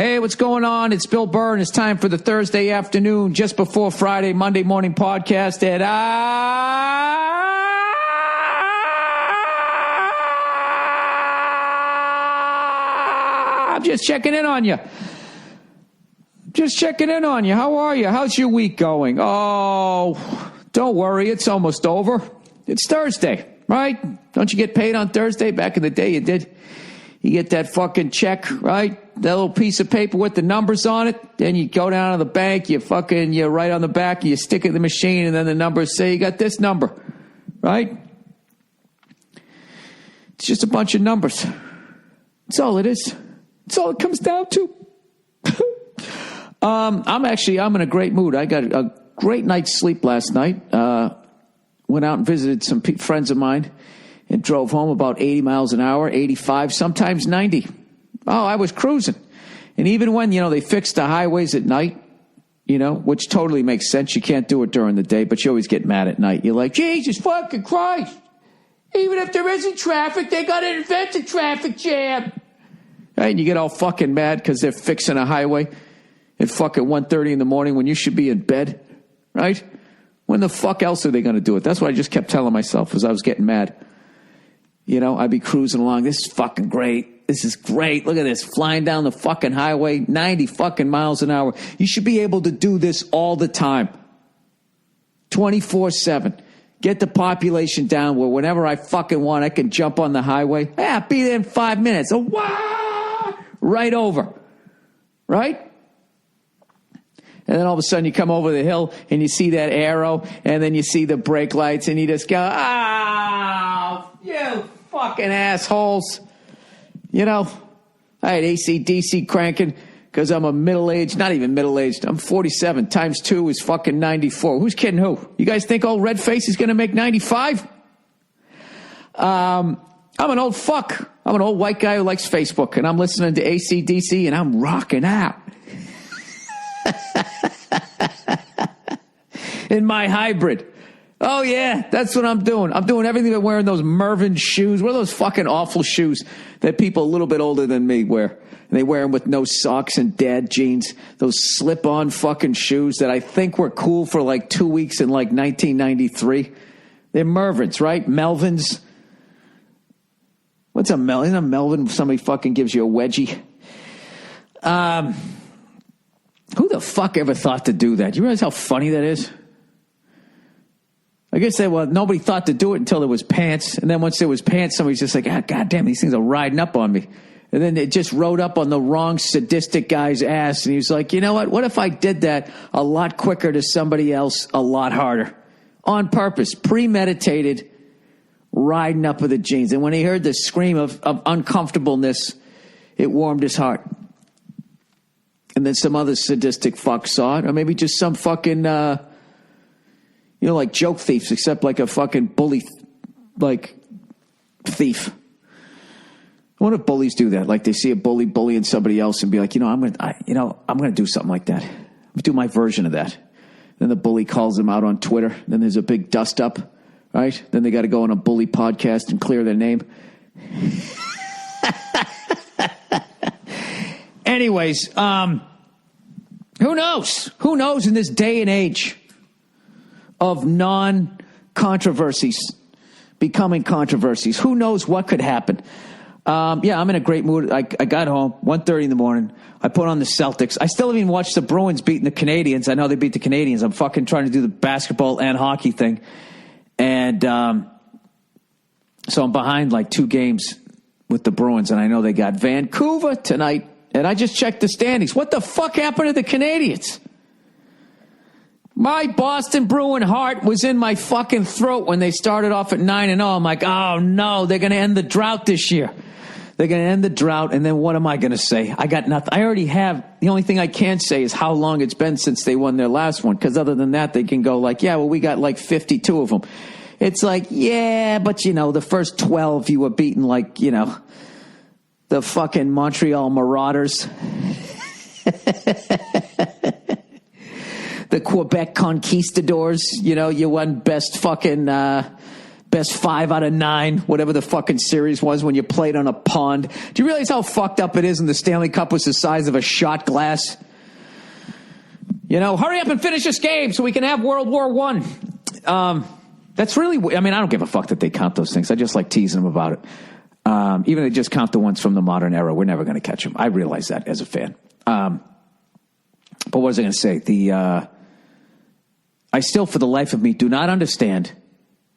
Hey, what's going on? It's Bill Burr, and it's time for the Thursday afternoon, just before Friday, Monday morning podcast. And I'm just checking in on you. Just checking in on you. How are you? How's your week going? Oh, don't worry. It's almost over. It's Thursday, right? Don't you get paid on Thursday? Back in the day, you did. You get that fucking check, right? That little piece of paper with the numbers on it. Then you go down to the bank, you write on the back, you stick it in the machine, and then the numbers say you got this number, right? It's just a bunch of numbers. That's all it is. That's all it comes down to. I'm in a great mood. I got a great night's sleep last night. Went out and visited some friends of mine and drove home about 80 miles an hour, 85, sometimes 90. Oh, I was cruising. And even when, they fixed the highways at night, which totally makes sense. You can't do it during the day, but you always get mad at night. You're like, Jesus fucking Christ. Even if there isn't traffic, they got to invent a traffic jam. Right? And you get all fucking mad because they're fixing a highway at fucking 1:30 in the morning when you should be in bed. Right? When the fuck else are they going to do it? That's what I just kept telling myself as I was getting mad. I'd be cruising along. This is fucking great. This is great. Look at this. Flying down the fucking highway, 90 fucking miles an hour. You should be able to do this all the time. 24/7. Get the population down where whenever I fucking want, I can jump on the highway. Yeah, be there in 5 minutes. Oh, wow! Right over. Right? And then all of a sudden you come over the hill and you see that arrow and then you see the brake lights and you just go, you fucking assholes. I had AC/DC cranking because I'm a middle-aged, not even middle-aged, I'm 47. Times 2 is fucking 94. Who's kidding who? You guys think old red face is going to make 95? I'm an old fuck. I'm an old white guy who likes Facebook, and I'm listening to AC/DC and I'm rocking out. In my hybrid. Oh, yeah, that's what I'm doing. I'm doing everything but wearing those Mervyn shoes. What are those fucking awful shoes that people a little bit older than me wear? And they wear them with no socks and dad jeans. Those slip-on fucking shoes that I think were cool for like 2 weeks in like 1993. They're Mervyns, right? Melvins. What's a Melvin? Isn't a Melvin somebody fucking gives you a wedgie? Who the fuck ever thought to do that? You realize how funny that is? I guess nobody thought to do it until there was pants. And then once there was pants, somebody's just like, God damn, these things are riding up on me. And then it just rode up on the wrong sadistic guy's ass. And he was like, you know what? What if I did that a lot quicker to somebody else a lot harder? On purpose, premeditated, riding up with the jeans. And when he heard the scream of uncomfortableness, it warmed his heart. And then some other sadistic fuck saw it. Or maybe just some fucking, like joke thieves, except like a fucking bully, thief. I wonder if bullies do that. Like they see a bully bullying somebody else and be like, I'm going to do something like that. I'm going to do my version of that. Then the bully calls them out on Twitter. Then there's a big dust up, right? Then they got to go on a bully podcast and clear their name. Anyways, who knows? Who knows in this day and age of non-controversies becoming controversies? Who knows what could happen? I'm in a great mood. I got home, 1:30 in the morning. I put on the Celtics. I still haven't even watched the Bruins beating the Canadians. I know they beat the Canadians. I'm fucking trying to do the basketball and hockey thing. And so I'm behind like 2 games with the Bruins, and I know they got Vancouver tonight. And I just checked the standings. What the fuck happened to the Canadians? My Boston Bruin heart was in my fucking throat when they started off at 9-0. I'm like, oh no, they're going to end the drought this year. They're going to end the drought, and then what am I going to say? I got nothing. I already have. The only thing I can say is how long it's been since they won their last one, because other than that, they can go like, yeah, well, we got like 52 of them. It's like, yeah, but the first 12 you were beating like, the fucking Montreal Marauders. The Quebec Conquistadors. You won best best 5 out of 9, whatever the fucking series was when you played on a pond. Do you realize how fucked up it is and the Stanley Cup was the size of a shot glass? You know, hurry up and finish this game so we can have World War I. That's really, I mean, I don't give a fuck that they count those things. I just like teasing them about it. Even if they just count the ones from the modern era, we're never going to catch them. I realize that as a fan. But what was I going to say? I still, for the life of me, do not understand,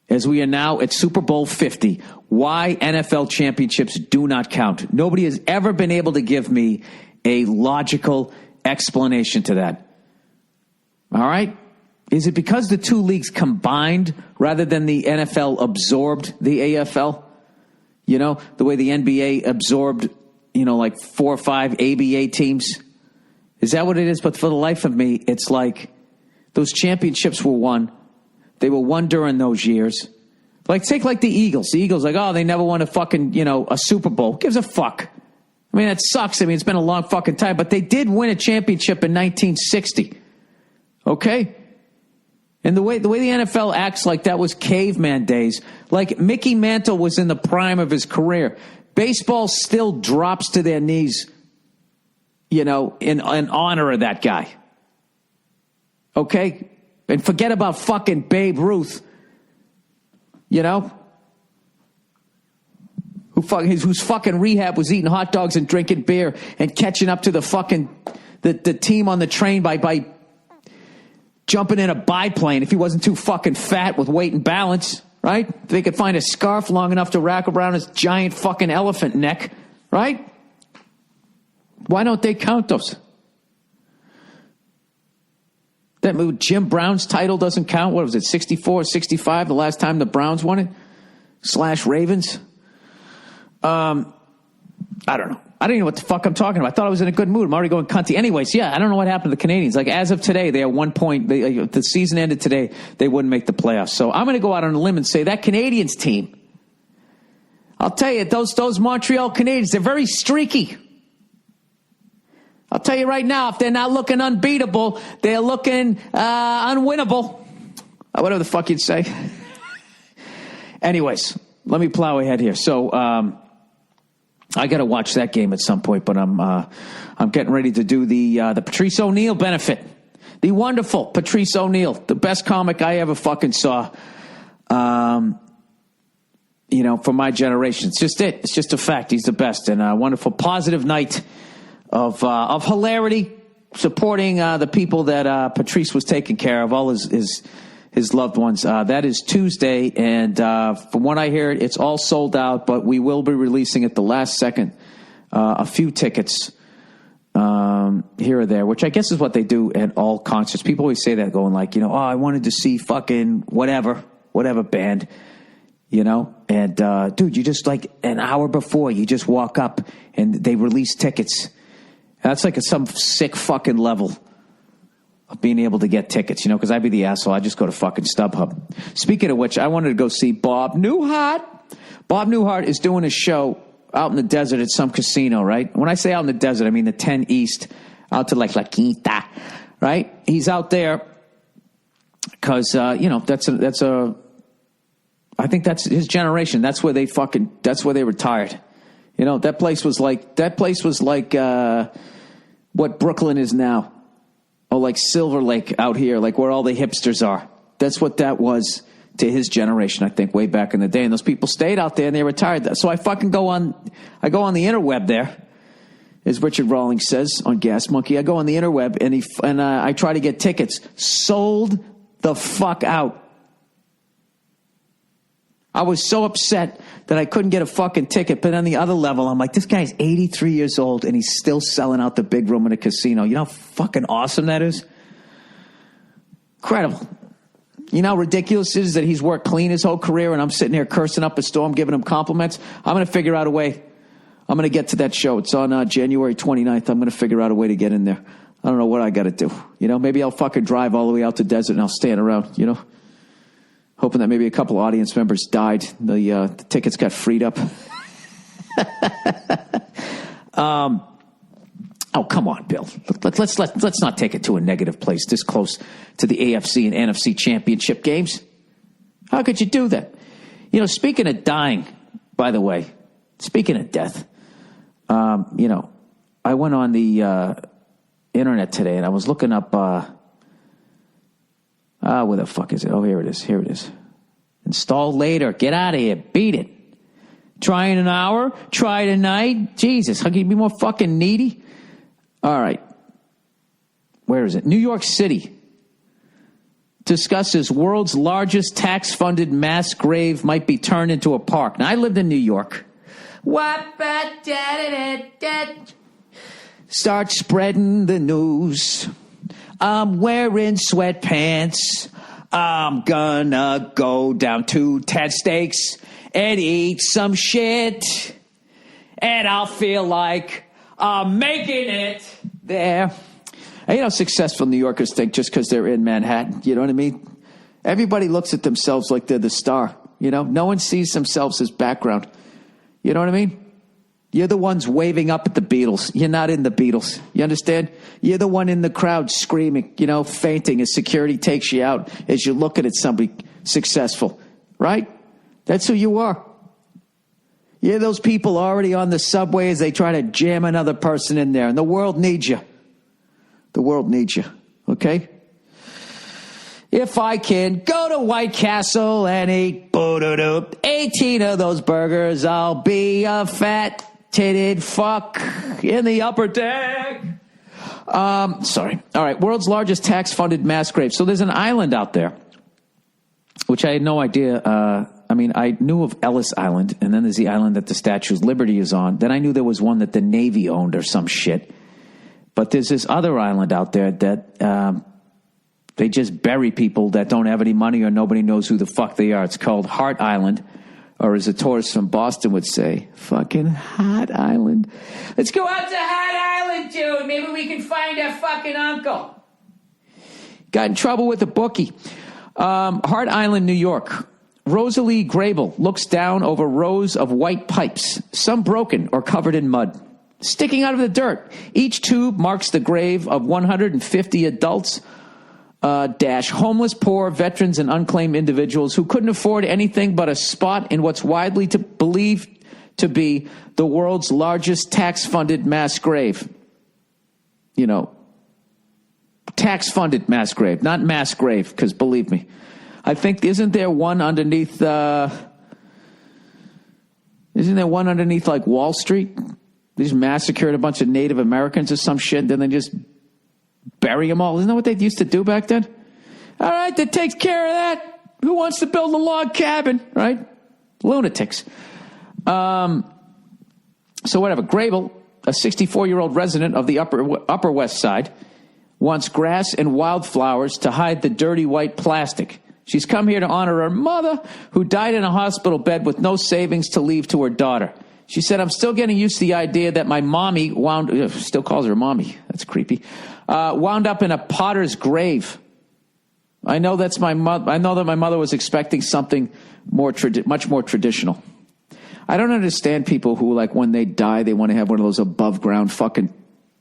as we are now at Super Bowl 50, why NFL championships do not count. Nobody has ever been able to give me a logical explanation to that. All right? Is it because the two leagues combined rather than the NFL absorbed the AFL? You know, the way the NBA absorbed, you know, like 4 or 5 ABA teams? Is that what it is? But for the life of me, it's like those championships were won. They were won during those years. Like, take like the Eagles. The Eagles, like, oh, they never won a fucking, you know, a Super Bowl. Who gives a fuck? I mean, that sucks. I mean, it's been a long fucking time. But they did win a championship in 1960. Okay? And the way the NFL acts like that was caveman days. Like Mickey Mantle was in the prime of his career. Baseball still drops to their knees, you know, in honor of that guy. Okay? And forget about fucking Babe Ruth, you know, whose fucking rehab was eating hot dogs and drinking beer and catching up to the fucking the team on the train by jumping in a biplane if he wasn't too fucking fat with weight and balance, right? If they could find a scarf long enough to wrap around his giant fucking elephant neck, right? Why don't they count those? That move, Jim Brown's title doesn't count. What was it, 64, 65, the last time the Browns won it? / Ravens? I don't know. I don't even know what the fuck I'm talking about. I thought I was in a good mood. I'm already going cunty. Anyways, yeah, I don't know what happened to the Canadians. Like, as of today, they are 1 point. The season ended today. They wouldn't make the playoffs. So I'm going to go out on a limb and say that Canadians team, I'll tell you, those Montreal Canadiens, they're very streaky. I'll tell you right now, if they're not looking unbeatable, they're looking unwinnable. Whatever the fuck you'd say. Anyways, let me plow ahead here. So, I got to watch that game at some point, but I'm getting ready to do the Patrice O'Neal benefit. The wonderful Patrice O'Neal, the best comic I ever fucking saw. You know, for my generation. It's just it. It's just a fact. He's the best. And a wonderful positive night of hilarity, supporting the people that Patrice was taking care of, all his loved ones. That is Tuesday, and from what I hear, it's all sold out, but we will be releasing at the last second a few tickets here or there, which I guess is what they do at all concerts. People always say that, going like, you know, oh, I wanted to see fucking whatever band, you know, and dude, you just like an hour before, you just walk up and they release tickets. That's like some sick fucking level of being able to get tickets, you know, because I'd be the asshole. I just go to fucking StubHub. Speaking of which, I wanted to go see Bob Newhart. Bob Newhart is doing a show out in the desert at some casino, right? When I say out in the desert, I mean the 10 East, out to like La Quinta, right? He's out there because, you know, I think that's his generation. That's where they retired. You know, that place was like what Brooklyn is now. Oh, like Silver Lake out here, like where all the hipsters are. That's what that was to his generation, I think, way back in the day. And those people stayed out there and they retired. So I fucking go on the interweb there, as Richard Rawlings says on Gas Monkey. I go on the interweb and I try to get tickets. Sold the fuck out. I was so upset that I couldn't get a fucking ticket. But on the other level, I'm like, this guy's 83 years old and he's still selling out the big room in a casino. You know how fucking awesome that is? Incredible. You know how ridiculous it is that he's worked clean his whole career and I'm sitting here cursing up a storm, giving him compliments? I'm going to figure out a way. I'm going to get to that show. It's on January 29th. I'm going to figure out a way to get in there. I don't know what I got to do. You know, maybe I'll fucking drive all the way out to the desert and I'll stand around, you know? Hoping that maybe a couple audience members died. The tickets got freed up. Oh, come on, Bill. Let's not take it to a negative place this close to the AFC and NFC championship games. How could you do that? Speaking of dying, by the way, speaking of death, I went on the internet today and I was looking up, where the fuck is it? Oh, here it is. Install later. Get out of here. Beat it. Try in an hour. Try tonight. Jesus, how can you be more fucking needy? All right. Where is it? New York City discusses world's largest tax-funded mass grave might be turned into a park. Now, I lived in New York. Start spreading the news. I'm wearing sweatpants. I'm gonna go down to Ted Steaks and eat some shit. And I'll feel like I'm making it there. Successful New Yorkers think just because they're in Manhattan, you know what I mean? Everybody looks at themselves like they're the star, No one sees themselves as background. You know what I mean? You're the ones waving up at the Beatles. You're not in the Beatles. You understand? You're the one in the crowd screaming, fainting as security takes you out as you're looking at somebody successful, right? That's who you are. You're those people already on the subway as they try to jam another person in there. And the world needs you. The world needs you, okay? If I can go to White Castle and eat 18 of those burgers, I'll be a fat-titted fuck in the upper deck. Sorry. All right, world's largest tax-funded mass grave. So there's an island out there, which I had no idea. I knew of Ellis Island, and then there's the island that the Statue of Liberty is on. Then I knew there was one that the Navy owned or some shit. But there's this other island out there that they just bury people that don't have any money or nobody knows who the fuck they are. It's called Hart Island, or as a tourist from Boston would say, fucking Hot Island. Let's go out to Hot Island, dude. Maybe we can find our fucking uncle. Got in trouble with a bookie. Hart Island, New York. Rosalie Grable looks down over rows of white pipes, some broken or covered in mud, sticking out of the dirt. Each tube marks the grave of 150 adults, homeless, poor, veterans, and unclaimed individuals who couldn't afford anything but a spot in what's widely believed to be the world's largest tax-funded mass grave. Tax-funded mass grave, not mass grave, because believe me, I think, isn't there one underneath like Wall Street? They just massacred a bunch of Native Americans or some shit, then they just bury them all. Isn't that what they used to do back then? All right, that takes care of that. Who wants to build a log cabin, right? Lunatics. So whatever. Grable, a 64-year-old resident of the Upper West Side, wants grass and wildflowers to hide the dirty white plastic. She's come here to honor her mother, who died in a hospital bed with no savings to leave to her daughter. She said, I'm still getting used to the idea that my mommy still calls her mommy. That's creepy. Wound up in a potter's grave. I know that's my mother. I know that my mother was expecting something much more traditional. I don't understand people who, like, when they die, they want to have one of those above ground fucking,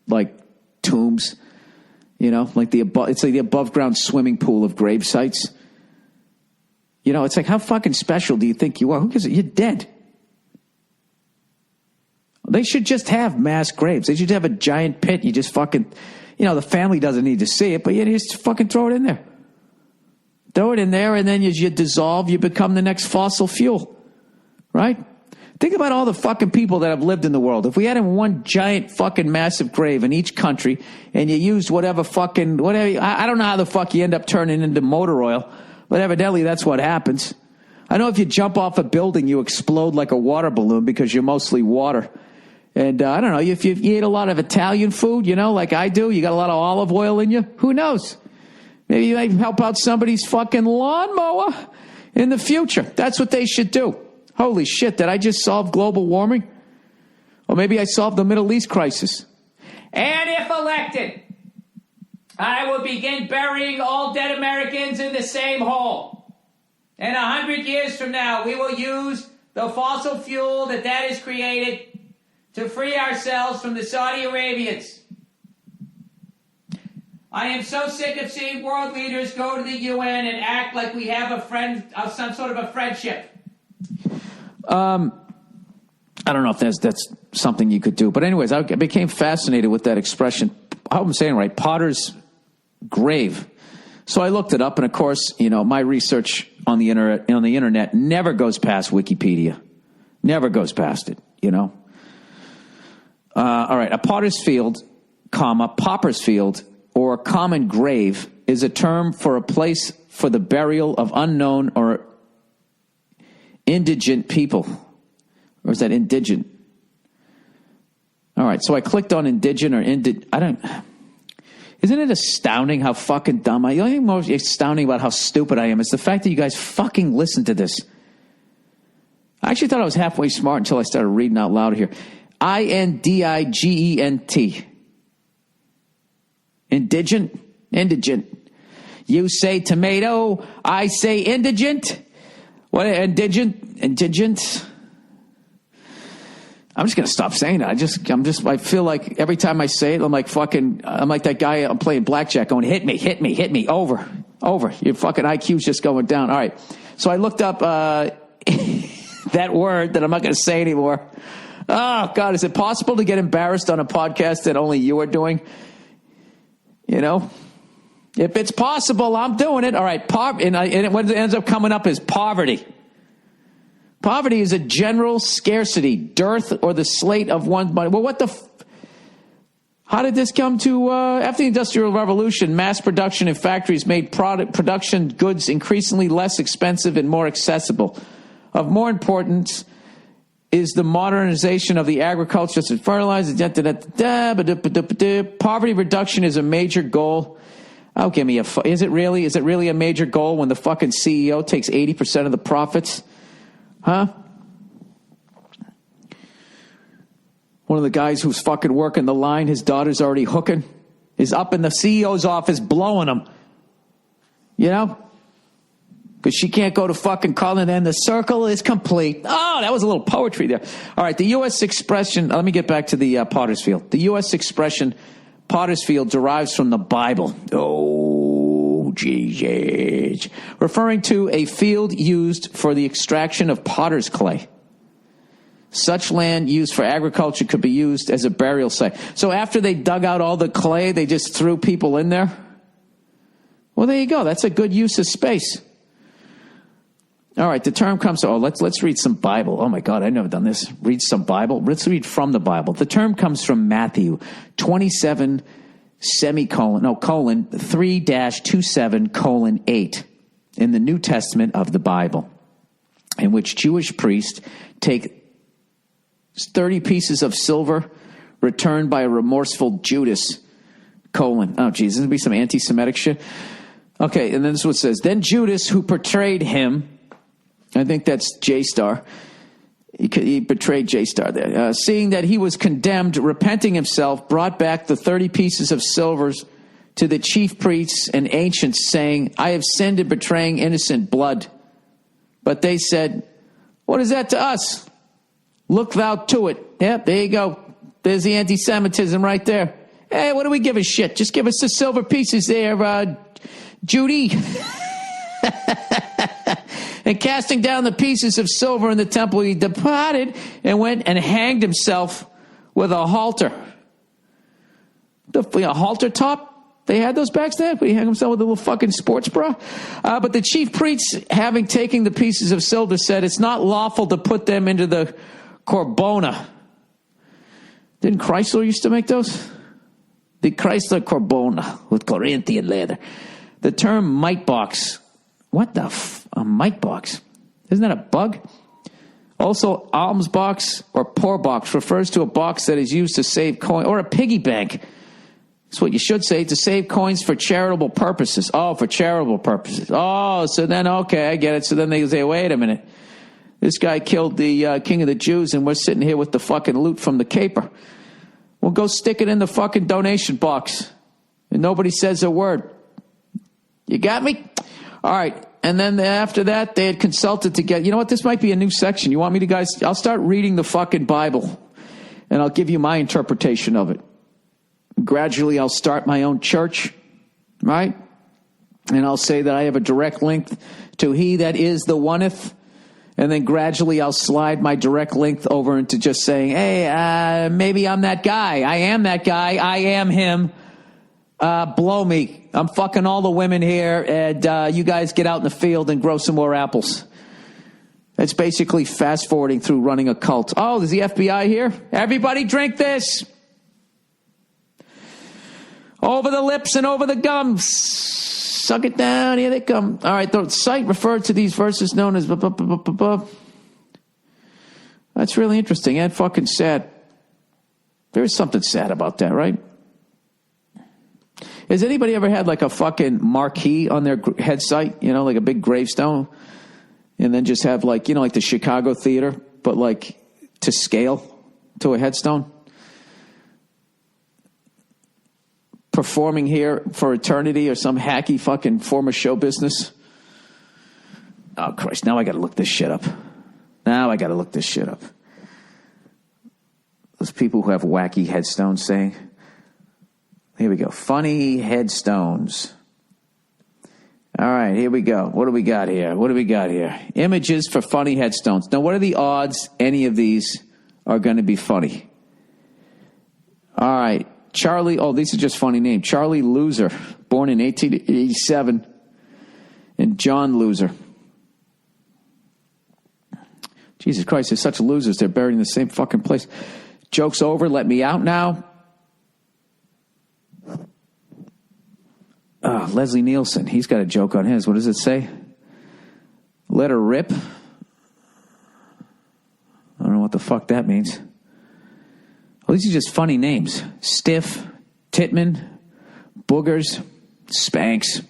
like, tombs. It's like the above ground swimming pool of grave sites. It's like, how fucking special do you think you are? Who gives it? You're dead. They should just have mass graves. They should have a giant pit. You just fucking, the family doesn't need to see it, but you just fucking throw it in there. Throw it in there, and then as you dissolve, you become the next fossil fuel. Right? Think about all the fucking people that have lived in the world. If we had one giant fucking massive grave in each country, and you used whatever, I don't know how the fuck you end up turning into motor oil, but evidently that's what happens. I know if you jump off a building, you explode like a water balloon because you're mostly water. And I don't know, if you eat a lot of Italian food, like I do, you got a lot of olive oil in you, who knows? Maybe you might help out somebody's fucking lawnmower in the future. That's what they should do. Holy shit, did I just solve global warming? Or maybe I solved the Middle East crisis. And if elected, I will begin burying all dead Americans in the same hole. And 100 years from now, we will use the fossil fuel that has created to free ourselves from the Saudi Arabians. I am so sick of seeing world leaders go to the UN and act like we have some sort of a friendship. I don't know if that's something you could do. But anyways, I became fascinated with that expression. I hope I'm saying it right. Potter's grave. So I looked it up, and of course, my research on the internet never goes past Wikipedia. Never goes past it, All right, a potter's field, pauper's field, or common grave is a term for a place for the burial of unknown or indigent people. Or is that indigent? All right, so I clicked on indigent or Isn't it astounding how fucking dumb I am? The only thing most astounding about how stupid I am is the fact that you guys fucking listen to this. I actually thought I was halfway smart until I started reading out loud here. INDIGENT. Indigent. You say tomato, I say indigent. What, indigent? I'm just going to stop saying it. I feel like every time I say it, I'm like that guy I'm playing blackjack going, hit me, over. Your fucking IQ's just going down. All right. So I looked up that word that I'm not going to say anymore. Oh, God, is it possible to get embarrassed on a podcast that only you are doing? If it's possible, I'm doing it. All right. And what ends up coming up is poverty. Poverty is a general scarcity, dearth, or the slate of one's money. Well, how did this come to, after the Industrial Revolution, mass production in factories made production goods increasingly less expensive and more accessible. Of more importance is the modernization of the agriculture and fertilizer. Poverty reduction is a major goal. Oh, give me is it really a major goal when the fucking CEO takes 80% of the profits? Huh? One of the guys who's fucking working the line, his daughter's already hooking, is up in the CEO's office blowing him. Because she can't go to fucking Colin, and the circle is complete. Oh, that was a little poetry there. All right, the U.S. expression, let me get back to the potter's field. The U.S. expression potter's field derives from the Bible. Oh, Jesus. Referring to a field used for the extraction of potter's clay. Such land used for agriculture could be used as a burial site. So after they dug out all the clay, they just threw people in there? Well, there you go. That's a good use of space. All right, the term comes to, let's read some Bible. Oh my God, I've never done this. Read some Bible. Let's read from the Bible. The term comes from Matthew 27, 3-27:8 in the New Testament of the Bible, in which Jewish priests take 30 pieces of silver returned by a remorseful Judas, oh geez, this would be some anti-Semitic shit. Okay, and then this is what it says. Then Judas, who betrayed him, I think that's J-Star. He betrayed J-Star there. Seeing that he was condemned, repenting himself, brought back the 30 pieces of silver to the chief priests and ancients, saying, I have sinned in betraying innocent blood. But they said, what is that to us? Look thou to it. Yep, there you go. There's the anti-Semitism right there. Hey, what do we give a shit? Just give us the silver pieces there, Judy. And casting down the pieces of silver in the temple, he departed and went and hanged himself with a halter. A halter top? They had those back then? He hung himself with a little fucking sports bra? But the chief priests, having taken the pieces of silver, said, it's not lawful to put them into the Corbona. Didn't Chrysler used to make those? The Chrysler Corbona with Corinthian leather. The term mite box. What the a mite box? Isn't that a bug? Also, alms box or poor box refers to a box that is used to save coin, or a piggy bank. That's what you should say, to save coins for charitable purposes. Oh, for charitable purposes. Oh, so then, okay, I get it. So then they say, wait a minute. This guy killed the king of the Jews, and we're sitting here with the fucking loot from the caper. Well, go stick it in the fucking donation box. And nobody says a word. You got me? All right. And then after that, they had consulted to get, you know what, this might be a new section. You want me to, guys, I'll start reading the fucking Bible, and I'll give you my interpretation of it. Gradually, I'll start my own church, right? And I'll say that I have a direct link to he that is the oneth And then gradually I'll slide my direct link over into just saying, hey, maybe I'm that guy. I am that guy. I am him. Blow me. I'm fucking all the women here, and you guys get out in the field and grow some more apples. It's basically fast forwarding through running a cult. Oh, there's the FBI here. Everybody drink this. Over the lips and over the gums. Suck it down. Here they come. All right. The site referred to these verses known as... That's really interesting and fucking sad. There's something sad about that, right? Has anybody ever had like a fucking marquee on their head site? You know, like a big gravestone? And then just have like, you know, like the Chicago Theater, but like to scale to a headstone? Performing here for eternity or some hacky fucking form of show business. Oh, Christ. Now I got to look this shit up. Those people who have wacky headstones saying. Here we go. Funny headstones. All right, here we go. What do we got here? Images for funny headstones. Now, what are the odds any of these are going to be funny? All right. Charlie, these are just funny names. Charlie Loser, born in 1887, and John Loser. Jesus Christ, they're such losers. They're buried in the same fucking place. Joke's over. Let me out now. Leslie Nielsen, he's got a joke on his. What does it say? Let her rip. I don't know what the fuck that means. Well, these are just funny names. Stiff, Titman, Boogers, Spanks.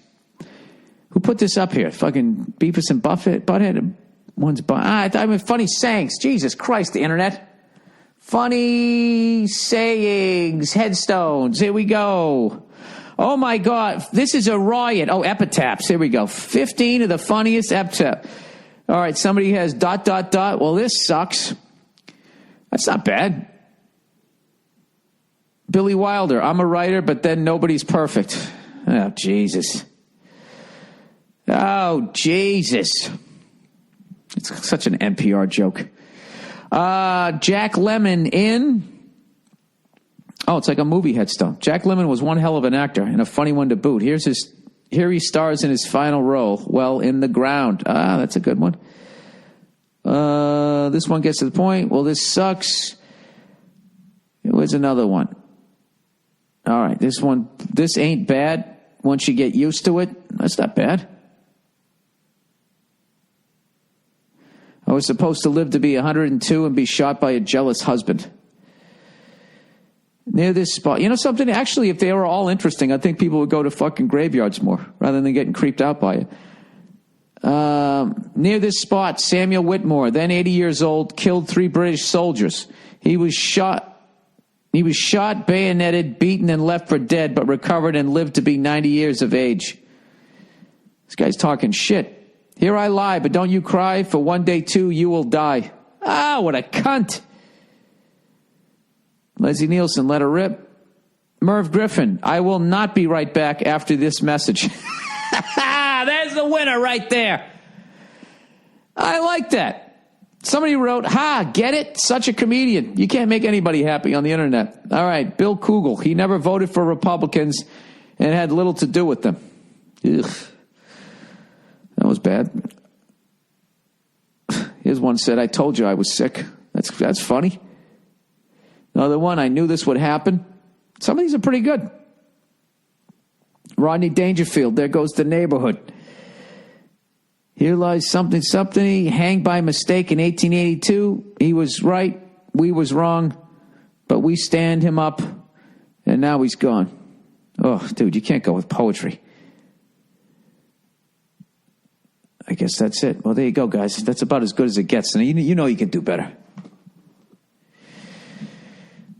Who put this up here? Fucking Beavis and Butthead? I mean, funny sayings. Jesus Christ, the internet. Funny sayings, headstones. Here we go. Oh, my God. This is a riot. Oh, epitaphs. Here we go. 15 of the funniest epitaphs. All right, somebody has ... Well, this sucks. That's not bad. Billy Wilder. I'm a writer, but then nobody's perfect. Oh, Jesus. It's such an NPR joke. Jack Lemmon in... Oh, it's like a movie headstone. Jack Lemmon was one hell of an actor and a funny one to boot. Here he stars in his final role. Well, in the ground. That's a good one. This one gets to the point. Well, this sucks. Here's another one. All right, this ain't bad. Once you get used to it, that's not bad. I was supposed to live to be 102 and be shot by a jealous husband. Near this spot. You know something? Actually, if they were all interesting, I think people would go to fucking graveyards more rather than getting creeped out by it. Near this spot, Samuel Whitmore, then 80 years old, killed 3 British soldiers. He was shot, bayoneted, beaten, and left for dead, but recovered and lived to be 90 years of age. This guy's talking shit. Here I lie, but don't you cry, for one day too you will die. What a cunt. Leslie Nielsen, let her rip. Merv Griffin, I will not be right back after this message. There's the winner right there. I like that. Somebody wrote, get it? Such a comedian. You can't make anybody happy on the internet. All right, Bill Kugel, he never voted for Republicans and had little to do with them. Ugh. That was bad. Here's one said, I told you I was sick. That's funny. Another one, I knew this would happen. Some of these are pretty good. Rodney Dangerfield, there goes the neighborhood. Here lies something. He hanged by mistake in 1882. He was right, we was wrong, but we stand him up, and now he's gone. Oh, dude, you can't go with poetry. I guess that's it. Well, there you go, guys. That's about as good as it gets. And you know you can do better.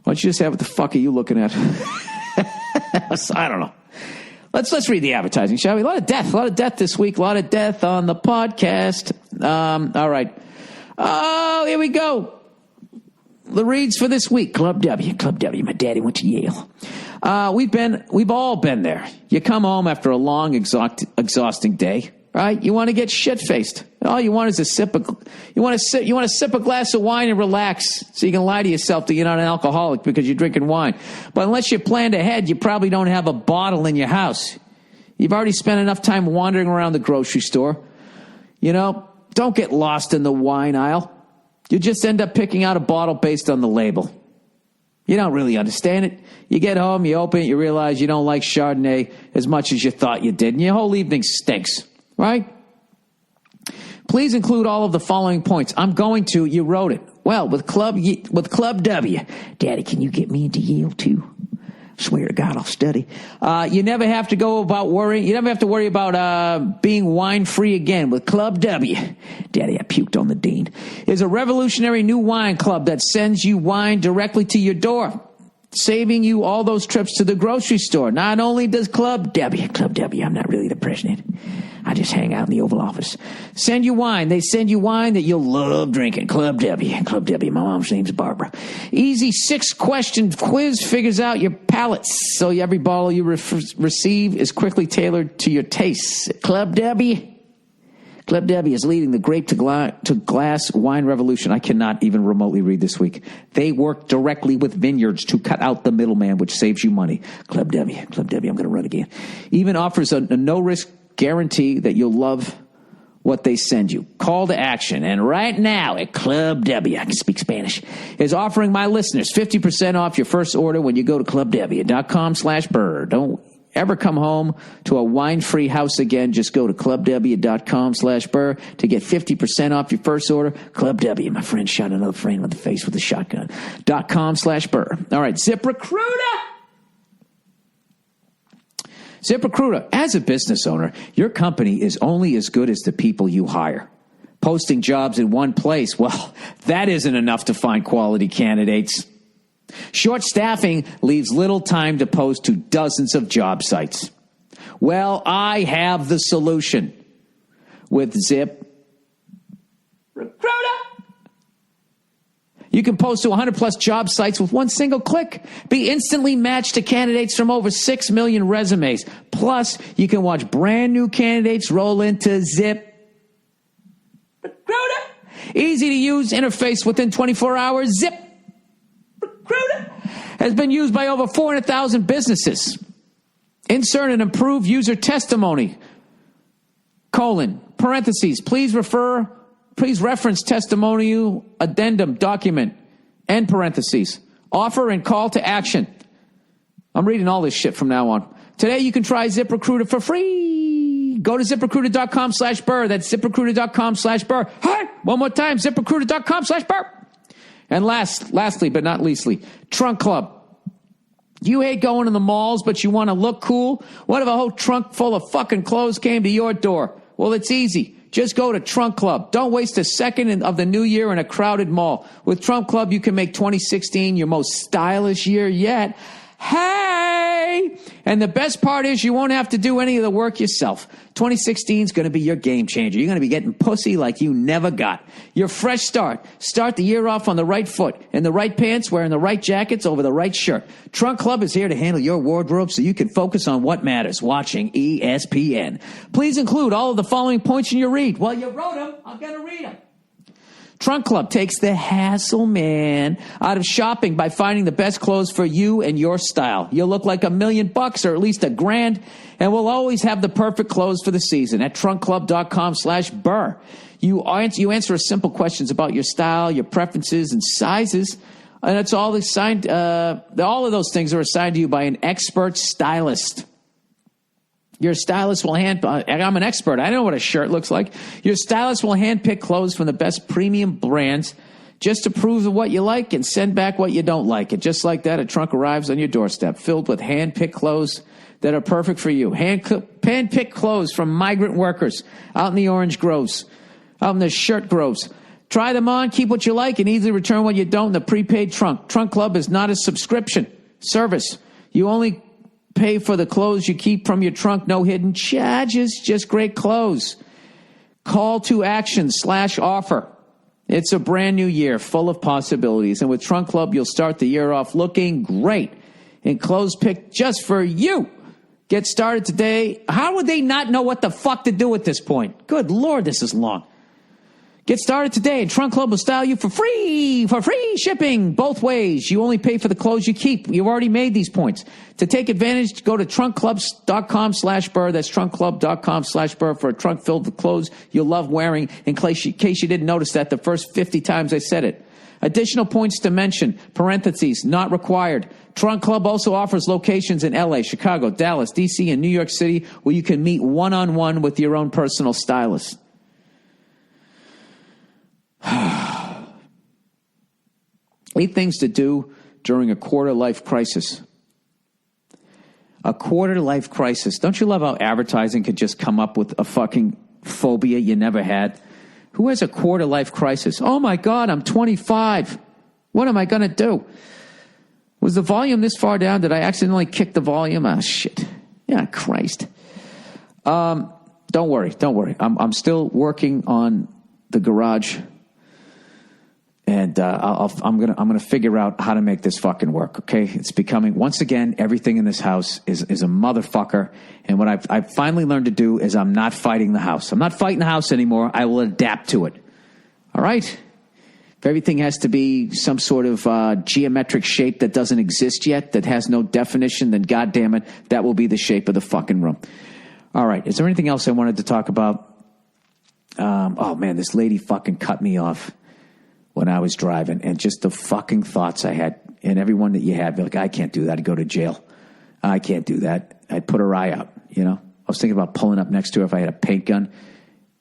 Why don't you just have what the fuck are you looking at? I don't know. Let's read the advertising, shall we? A lot of death this week. A lot of death on the podcast. All right. Oh, here we go. The reads for this week. Club W. My daddy went to Yale. We've all been there. You come home after a long, exhausting day, right? You want to get shit-faced. All you want is a sip a glass of wine and relax so you can lie to yourself that you're not an alcoholic because you're drinking wine. But unless you planned ahead, you probably don't have a bottle in your house. You've already spent enough time wandering around the grocery store. Don't get lost in the wine aisle. You just end up picking out a bottle based on the label. You don't really understand it. You get home, you open it, you realize you don't like Chardonnay as much as you thought you did, and your whole evening stinks, right? Please include all of the following points. You wrote it. Well, with Club W. Daddy, can you get me into Yale too? Swear to God, I'll study. You never have to You never have to worry about being wine-free again with Club W. Daddy, I puked on the dean. Is a revolutionary new wine club that sends you wine directly to your door, saving you all those trips to the grocery store. Not only does Club W, I'm not really the president. I just hang out in the Oval Office. Send you wine. They send you wine that you'll love drinking. Club W. My mom's name's Barbara. Easy 6-question quiz figures out your palates, so every bottle you receive is quickly tailored to your tastes. Club W. Club W is leading the grape to glass wine revolution. I cannot even remotely read this week. They work directly with vineyards to cut out the middleman, which saves you money. Club W. I'm going to run again. Even offers a no-risk guarantee that you'll love what they send you. Call to action. And right now at Club W, I can speak Spanish, is offering my listeners 50% off your first order when you go to clubw.com/Burr. Don't ever come home to a wine-free house again. Just go to clubw.com/Burr to get 50% off your first order. Club W. My friend shot another friend in the face with a shotgun. .com/Burr. All right, ZipRecruiter. ZipRecruiter, as a business owner, your company is only as good as the people you hire. Posting jobs in one place, well, that isn't enough to find quality candidates. Short staffing leaves little time to post to dozens of job sites. Well, I have the solution with ZipRecruiter. You can post to 100-plus job sites with one single click. Be instantly matched to candidates from over 6 million resumes. Plus, you can watch brand new candidates roll into ZipRecruiter. Easy to use interface within 24 hours. ZipRecruiter has been used by over 400,000 businesses. Insert an improved user testimony. Parentheses. Please reference testimonial addendum document. End parentheses. Offer and call to action. I'm reading all this shit from now on. Today you can try ZipRecruiter for free. Go to ZipRecruiter.com/Burr. That's ZipRecruiter.com/Burr. Hey, one more time. ZipRecruiter.com/Burr. And lastly, but not leastly, Trunk Club. You hate going to the malls, but you want to look cool? What if a whole trunk full of fucking clothes came to your door? Well, it's easy. Just go to Trunk Club. Don't waste a second of the new year in a crowded mall. With Trunk Club, you can make 2016 your most stylish year yet. Hey! And the best part is you won't have to do any of the work yourself. 2016 is going to be your game changer. You're going to be getting pussy like you never got. Your fresh start. Start the year off on the right foot, in the right pants, wearing the right jackets over the right shirt. Trunk Club is here to handle your wardrobe so you can focus on what matters, watching ESPN. Please include all of the following points in your read. Well, you wrote them. I'm going to read them. Trunk Club takes the hassle, man, out of shopping by finding the best clothes for you and your style. You'll look like $1 million or at least $1,000, and we'll always have the perfect clothes for the season at trunkclub.com/Burr. You answer simple questions about your style, your preferences, and sizes, and it's all assigned. All of those things are assigned to you by an expert stylist. Your stylist will I'm an expert. I know what a shirt looks like. Your stylist will handpick clothes from the best premium brands just to prove what you like and send back what you don't like. And just like that, a trunk arrives on your doorstep filled with handpicked clothes that are perfect for you. Handpicked clothes from migrant workers out in the orange groves, out in the shirt groves. Try them on, keep what you like, and easily return what you don't in the prepaid trunk. Trunk Club is not a subscription service. You only pay for the clothes you keep from your trunk. No hidden charges, just great clothes. Call to action /offer. It's a brand new year full of possibilities. And with Trunk Club, you'll start the year off looking great in clothes picked just for you. Get started today. How would they not know what the fuck to do at this point? Good Lord, this is long. Get started today, and Trunk Club will style you for free shipping both ways. You only pay for the clothes you keep. You've already made these points. To take advantage, go to trunkclubs.com/Burr. That's trunkclub.com/Burr for a trunk filled with clothes you'll love wearing. In case you didn't notice that the first 50 times I said it. Additional points to mention, parentheses, not required. Trunk Club also offers locations in LA, Chicago, Dallas, DC, and New York City where you can meet one-on-one with your own personal stylist. 8 things to do during a quarter-life crisis. A quarter-life crisis. Don't you love how advertising could just come up with a fucking phobia you never had? Who has a quarter-life crisis? Oh, my God, I'm 25. What am I going to do? Was the volume this far down? Did I accidentally kick the volume? Ah, shit. Yeah, Christ. Don't worry. I'm still working on the garage. And I'm gonna figure out how to make this fucking work. Okay, it's becoming, once again, everything in this house is a motherfucker. And what I've finally learned to do is I'm not fighting the house. I'm not fighting the house anymore. I will adapt to it. All right. If everything has to be some sort of geometric shape that doesn't exist yet, that has no definition, then goddamn it, that will be the shape of the fucking room. All right. Is there anything else I wanted to talk about? Oh man, this lady fucking cut me off when I was driving, and just the fucking thoughts I had, and everyone that you had, like, I can't do that. I'd go to jail. I can't do that. I'd put her eye out, you know. I was thinking about pulling up next to her if I had a paint gun,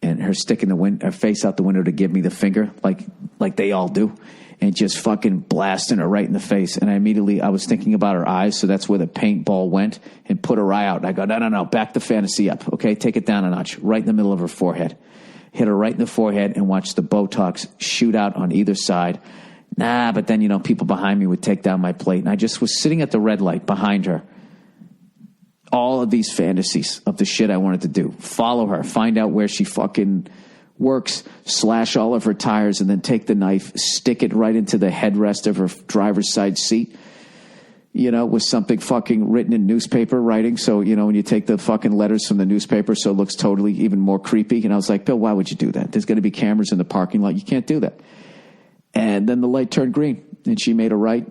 and her sticking her face out the window to give me the finger, like they all do, and just fucking blasting her right in the face. And I was thinking about her eyes, so that's where the paintball went, and put her eye out. And I go, no, back the fantasy up, okay? Take it down a notch, right in the middle of her forehead. Hit her right in the forehead and watch the Botox shoot out on either side. But then, you know, people behind me would take down my plate. And I just was sitting at the red light behind her. All of these fantasies of the shit I wanted to do. Follow her, find out where she fucking works, slash all of her tires, and then take the knife, stick it right into the headrest of her driver's side seat. You know, with something fucking written in newspaper writing. So, you know, when you take the fucking letters from the newspaper, so it looks totally even more creepy. And I was like, Bill, why would you do that? There's going to be cameras in the parking lot. You can't do that. And then the light turned green, and she made a right.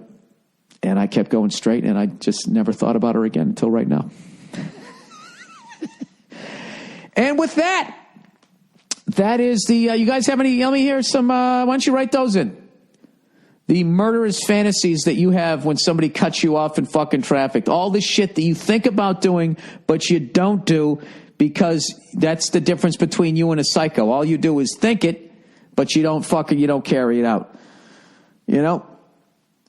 And I kept going straight, and I just never thought about her again until right now. And with that is the, you guys have any, let me hear some, why don't you write those in? The murderous fantasies that you have when somebody cuts you off in fucking traffic. All the shit that you think about doing, but you don't do, because that's the difference between you and a psycho. All you do is think it, but you don't carry it out. You know?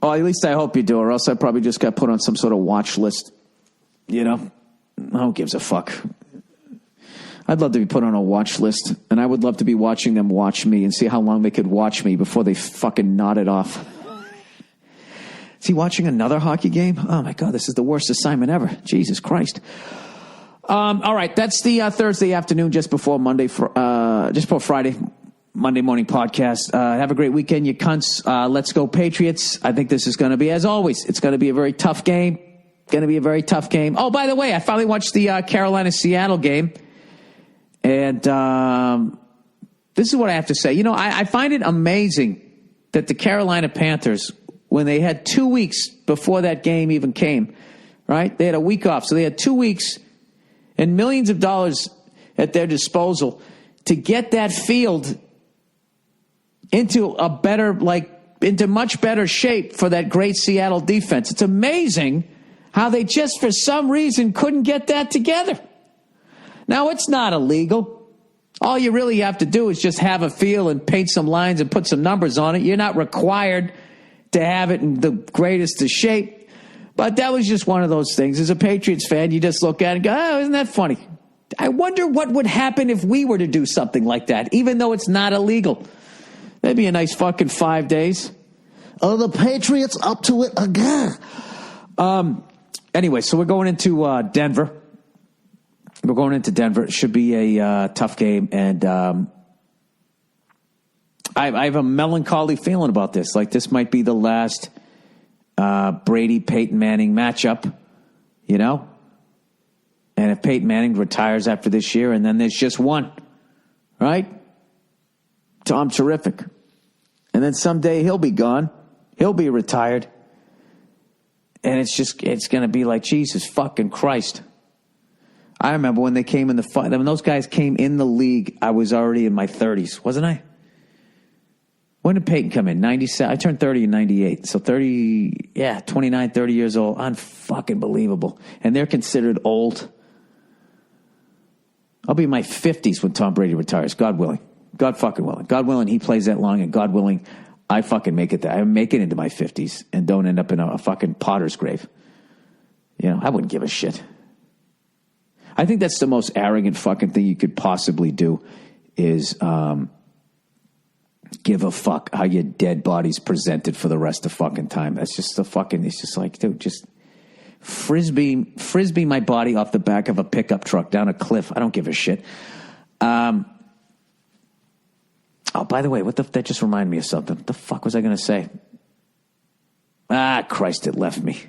Well, at least I hope you do, or else I probably just got put on some sort of watch list. You know? Who gives a fuck? I'd love to be put on a watch list, and I would love to be watching them watch me and see how long they could watch me before they fucking nodded off. Is he watching another hockey game? Oh, my God, this is the worst assignment ever. Jesus Christ. All right, that's the Thursday afternoon just before Friday, Monday morning podcast. Have a great weekend, you cunts. Let's go Patriots. I think this is going to be, as always, it's going to be a very tough game. Oh, by the way, I finally watched the Carolina-Seattle game. And this is what I have to say. You know, I find it amazing that the Carolina Panthers, when they had 2 weeks before that game even came, right? They had a week off. So they had 2 weeks and millions of dollars at their disposal to get that field into into much better shape for that great Seattle defense. It's amazing how they just, for some reason, couldn't get that together. Now, it's not illegal. All you really have to do is just have a feel and paint some lines and put some numbers on it. You're not required to have it in the greatest of shape. But that was just one of those things. As a Patriots fan, you just look at it and go, oh, isn't that funny? I wonder what would happen if we were to do something like that, even though it's not illegal. That'd be a nice fucking 5 days. Are the Patriots up to it again? Anyway, so we're going into Denver. It should be a tough game, and I have a melancholy feeling about this. Like, this might be the last Brady Peyton Manning matchup, you know? And if Peyton Manning retires after this year, and then there's just one, right? Tom Terrific. And then someday he'll be gone. He'll be retired. And it's going to be like, Jesus fucking Christ. I remember when they came in the fight. When those guys came in the league, I was already in my 30s, wasn't I? When did Peyton come in? 97. I turned 30 in 98. So 29, 30 years old. Unfucking believable. And they're considered old. I'll be in my 50s when Tom Brady retires, God willing. God fucking willing. God willing, he plays that long, and God willing, I fucking make it there. I make it into my 50s and don't end up in a fucking potter's grave. You know, I wouldn't give a shit. I think that's the most arrogant fucking thing you could possibly do is give a fuck how your dead body's presented for the rest of fucking time. That's just it's just like, dude, just frisbee my body off the back of a pickup truck down a cliff. I don't give a shit. Oh, by the way, that just reminded me of something. What the fuck was I going to say? Christ, it left me.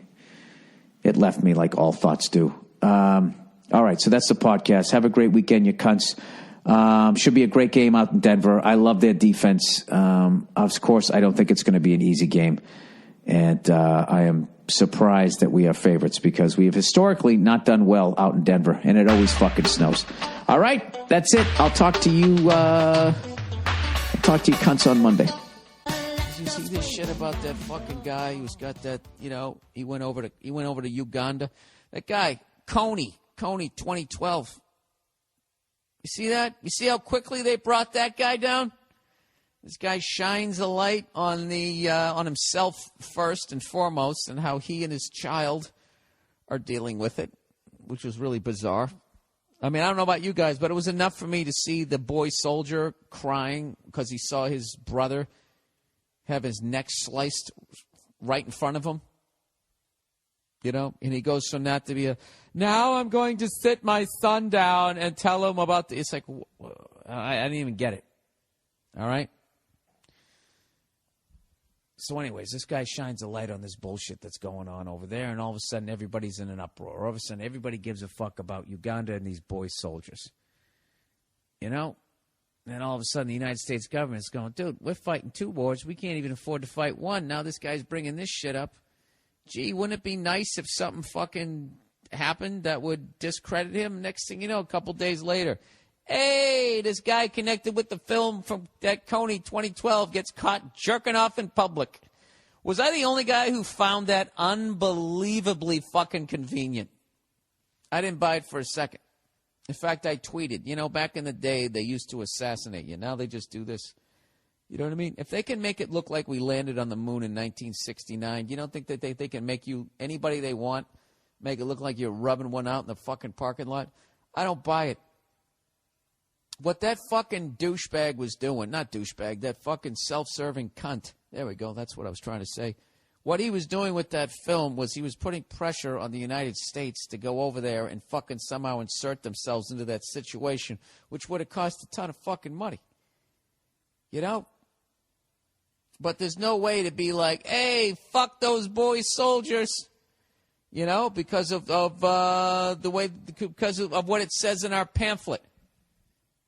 It left me like all thoughts do. All right, so that's the podcast. Have a great weekend, you cunts. Should be a great game out in Denver. I love their defense. Of course, I don't think it's going to be an easy game. And I am surprised that we are favorites because we have historically not done well out in Denver, and it always fucking snows. All right, that's it. I'll talk to you cunts on Monday. Did you see this shit about that fucking guy who's got that, he went over to Uganda? That guy, Kony 2012. You see that? You see how quickly they brought that guy down? This guy shines a light on on himself first and foremost, and how he and his child are dealing with it, which was really bizarre. I mean, I don't know about you guys, but it was enough for me to see the boy soldier crying because he saw his brother have his neck sliced right in front of him. And he goes from that to be now I'm going to sit my son down and tell him about it's like, I didn't even get it. All right. So anyways, this guy shines a light on this bullshit that's going on over there, and all of a sudden everybody's in an uproar. All of a sudden everybody gives a fuck about Uganda and these boy soldiers. And all of a sudden the United States government's going, dude, we're fighting two wars. We can't even afford to fight one. Now this guy's bringing this shit up. Gee, wouldn't it be nice if something fucking happened that would discredit him? Next thing you know, a couple days later, hey, this guy connected with the film from that Kony 2012 gets caught jerking off in public. Was I the only guy who found that unbelievably fucking convenient? I didn't buy it for a second. In fact, I tweeted, back in the day, they used to assassinate you. Now they just do this. You know what I mean? If they can make it look like we landed on the moon in 1969, you don't think that they can make you, anybody they want, make it look like you're rubbing one out in the fucking parking lot? I don't buy it. What that fucking douchebag was doing, not douchebag, that fucking self-serving cunt. There we go. That's what I was trying to say. What he was doing with that film was he was putting pressure on the United States to go over there and fucking somehow insert themselves into that situation, which would have cost a ton of fucking money. But there's no way to be like, hey, fuck those boy soldiers, because of the way, because of what it says in our pamphlet.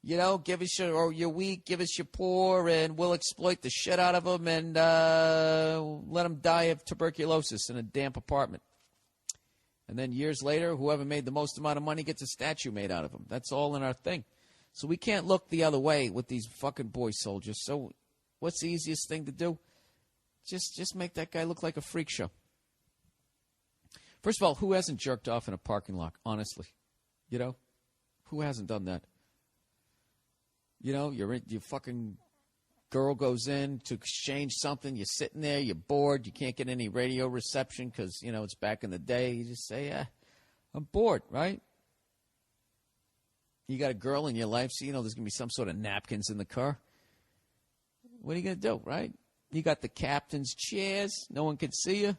Give us you're weak, give us your poor, and we'll exploit the shit out of them and let them die of tuberculosis in a damp apartment. And then years later, whoever made the most amount of money gets a statue made out of them. That's all in our thing. So we can't look the other way with these fucking boy soldiers. So what's the easiest thing to do? Just make that guy look like a freak show. First of all, who hasn't jerked off in a parking lot, honestly? Who hasn't done that? Your fucking girl goes in to exchange something. You're sitting there. You're bored. You can't get any radio reception because, it's back in the day. You just say, I'm bored, right? You got a girl in your life, so there's going to be some sort of napkins in the car. What are you going to do, right? You got the captain's chairs. No one can see you.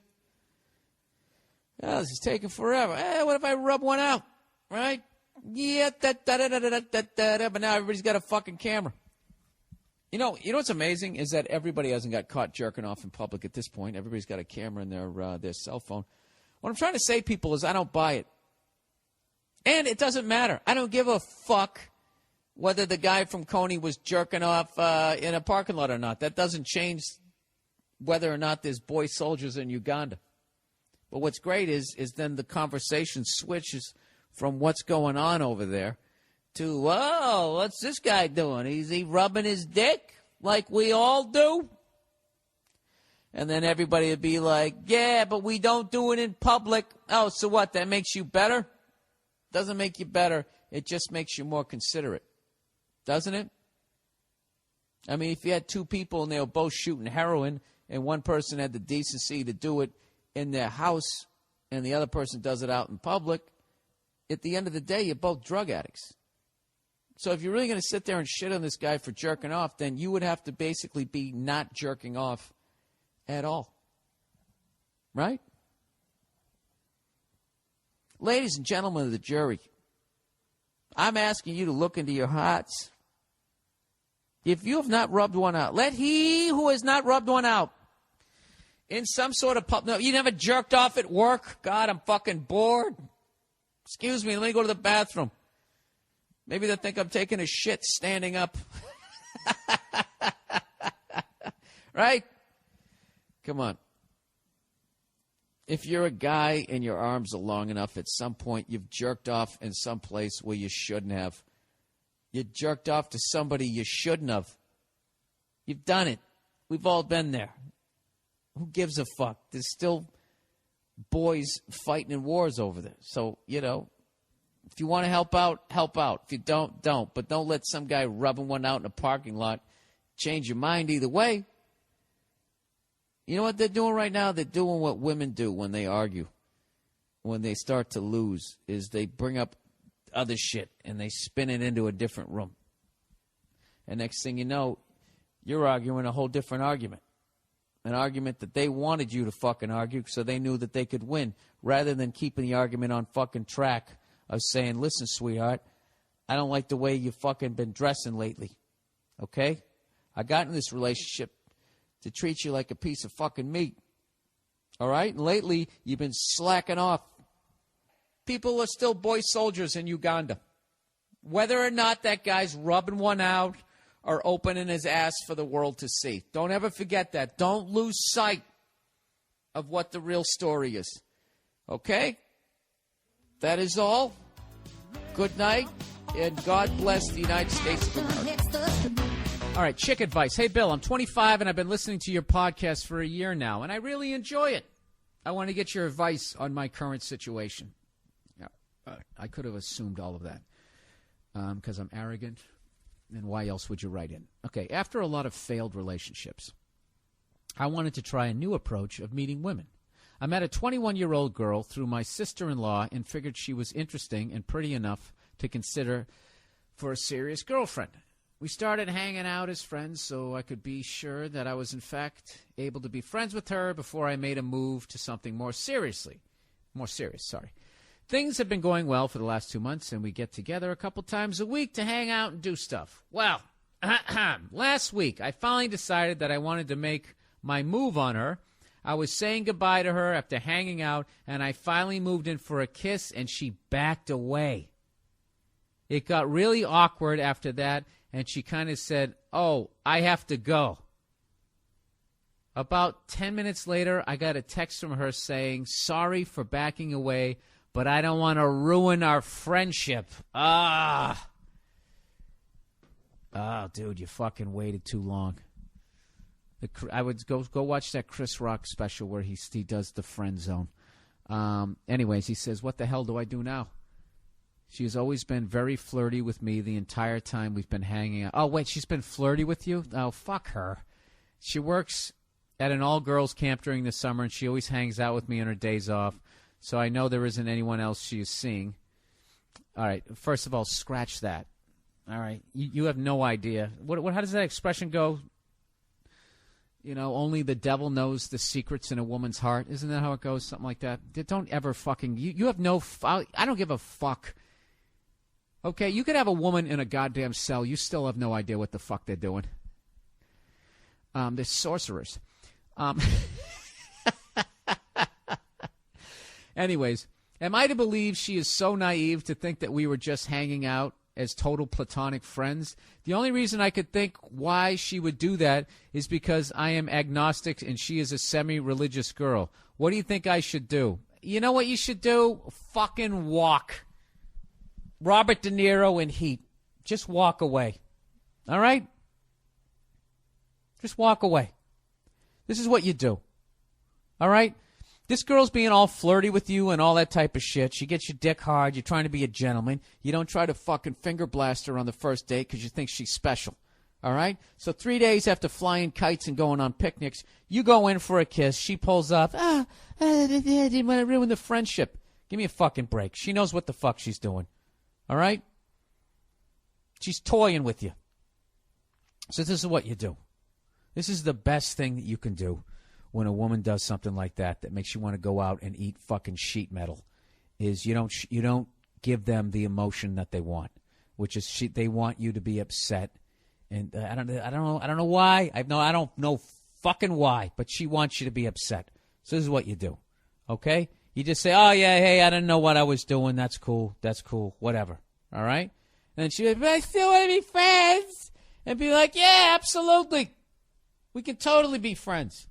Oh, this is taking forever. Hey, what if I rub one out, right? Yeah, but now everybody's got a fucking camera. You know what's amazing is that everybody hasn't got caught jerking off in public at this point. Everybody's got a camera in their cell phone. What I'm trying to say, people, is I don't buy it. And it doesn't matter. I don't give a fuck whether the guy from Kony was jerking off in a parking lot or not. That doesn't change whether or not there's boy soldiers in Uganda. But what's great is then the conversation switches from what's going on over there to, oh, what's this guy doing? Is he rubbing his dick like we all do? And then everybody would be like, yeah, but we don't do it in public. Oh, so what? That makes you better? Doesn't make you better. It just makes you more considerate. Doesn't it? I mean, if you had two people and they were both shooting heroin and one person had the decency to do it in their house and the other person does it out in public, at the end of the day, you're both drug addicts. So if you're really going to sit there and shit on this guy for jerking off, then you would have to basically be not jerking off at all. Right? Ladies and gentlemen of the jury, I'm asking you to look into your hearts. If you have not rubbed one out, let he who has not rubbed one out in some sort of pub. No, you never jerked off at work? God, I'm fucking bored. Excuse me, let me go to the bathroom. Maybe they think I'm taking a shit standing up. Right? Come on. If you're a guy and your arms are long enough, at some point you've jerked off in some place where you shouldn't have. You jerked off to somebody you shouldn't have. You've done it. We've all been there. Who gives a fuck? There's still boys fighting in wars over there. So, you know, if you want to help out, help out. If you don't, don't. But don't let some guy rubbing one out in a parking lot change your mind either way. You know what they're doing right now? They're doing what women do when they argue. When they start to lose, is they bring up other shit and they spin it into a different room. And next thing you know, you're arguing a whole different argument. An argument that they wanted you to fucking argue so they knew that they could win, rather than keeping the argument on fucking track of saying, listen, sweetheart, I don't like the way you fucking been dressing lately. Okay? I got in this relationship to treat you like a piece of fucking meat. All right? And lately, you've been slacking off. People are still boy soldiers in Uganda. Whether or not that guy's rubbing one out or opening his ass for the world to see. Don't ever forget that. Don't lose sight of what the real story is. Okay? That is all. Good night, and God bless the United States of America. All right, chick advice. Hey, Bill, I'm 25, and I've been listening to your podcast for a year now, and I really enjoy it. I want to get your advice on my current situation. I could have assumed all of that because I'm arrogant, and why else would you write in? Okay, after a lot of failed relationships, I wanted to try a new approach of meeting women. I met a 21-year-old girl through my sister-in-law and figured she was interesting and pretty enough to consider for a serious girlfriend. We started hanging out as friends so I could be sure that I was, in fact, able to be friends with her before I made a move to something more serious. Things have been going well for the last 2 months, and we get together a couple times a week to hang out and do stuff. Well, last week I finally decided that I wanted to make my move on her. I was saying goodbye to her after hanging out, and I finally moved in for a kiss, and she backed away. It got really awkward after that, and she kind of said, "Oh, I have to go." About 10 minutes later, I got a text from her saying, "Sorry for backing away, but I don't want to ruin our friendship." Oh, dude, you fucking waited too long. I would go watch that Chris Rock special where he does the friend zone. Anyways, he says, "What the hell do I do now? She has always been very flirty with me the entire time we've been hanging out." Oh, wait, she's been flirty with you? Oh, fuck her. She works at an all-girls camp during the summer, and she always hangs out with me on her days off, so I know there isn't anyone else she is seeing. All right, first of all, scratch that. All right, you have no idea. How does that expression go? You know, only the devil knows the secrets in a woman's heart. Isn't that how it goes? Something like that. Don't ever fucking... You have no... I don't give a fuck. Okay, you could have a woman in a goddamn cell. You still have no idea what the fuck they're doing. They're sorcerers. Anyways, am I to believe she is so naive to think that we were just hanging out as total platonic friends. The only reason I could think why she would do that is because I am agnostic and she is a semi-religious girl. What do you think I should do? You know what you should do? Fucking walk. Robert De Niro in Heat. Just walk away. All right? Just walk away. This is what you do. All right? This girl's being all flirty with you and all that type of shit. She gets your dick hard. You're trying to be a gentleman. You don't try to fucking finger blast her on the first date because you think she's special. All right? So 3 days after flying kites and going on picnics, you go in for a kiss. She pulls off. I didn't want to ruin the friendship. Give me a fucking break. She knows what the fuck she's doing. All right? She's toying with you. So this is what you do. This is the best thing that you can do when a woman does something like that makes you want to go out and eat fucking sheet metal. Is you don't give them the emotion that they want, which is they want you to be upset. And I don't know why. I don't know fucking why, but she wants you to be upset. So this is what you do. Okay? You just say, "Oh yeah, hey, I didn't know what I was doing. That's cool. Whatever." All right? And then she goes, "But I still want to be friends." And be like, "Yeah, absolutely. We can totally be friends."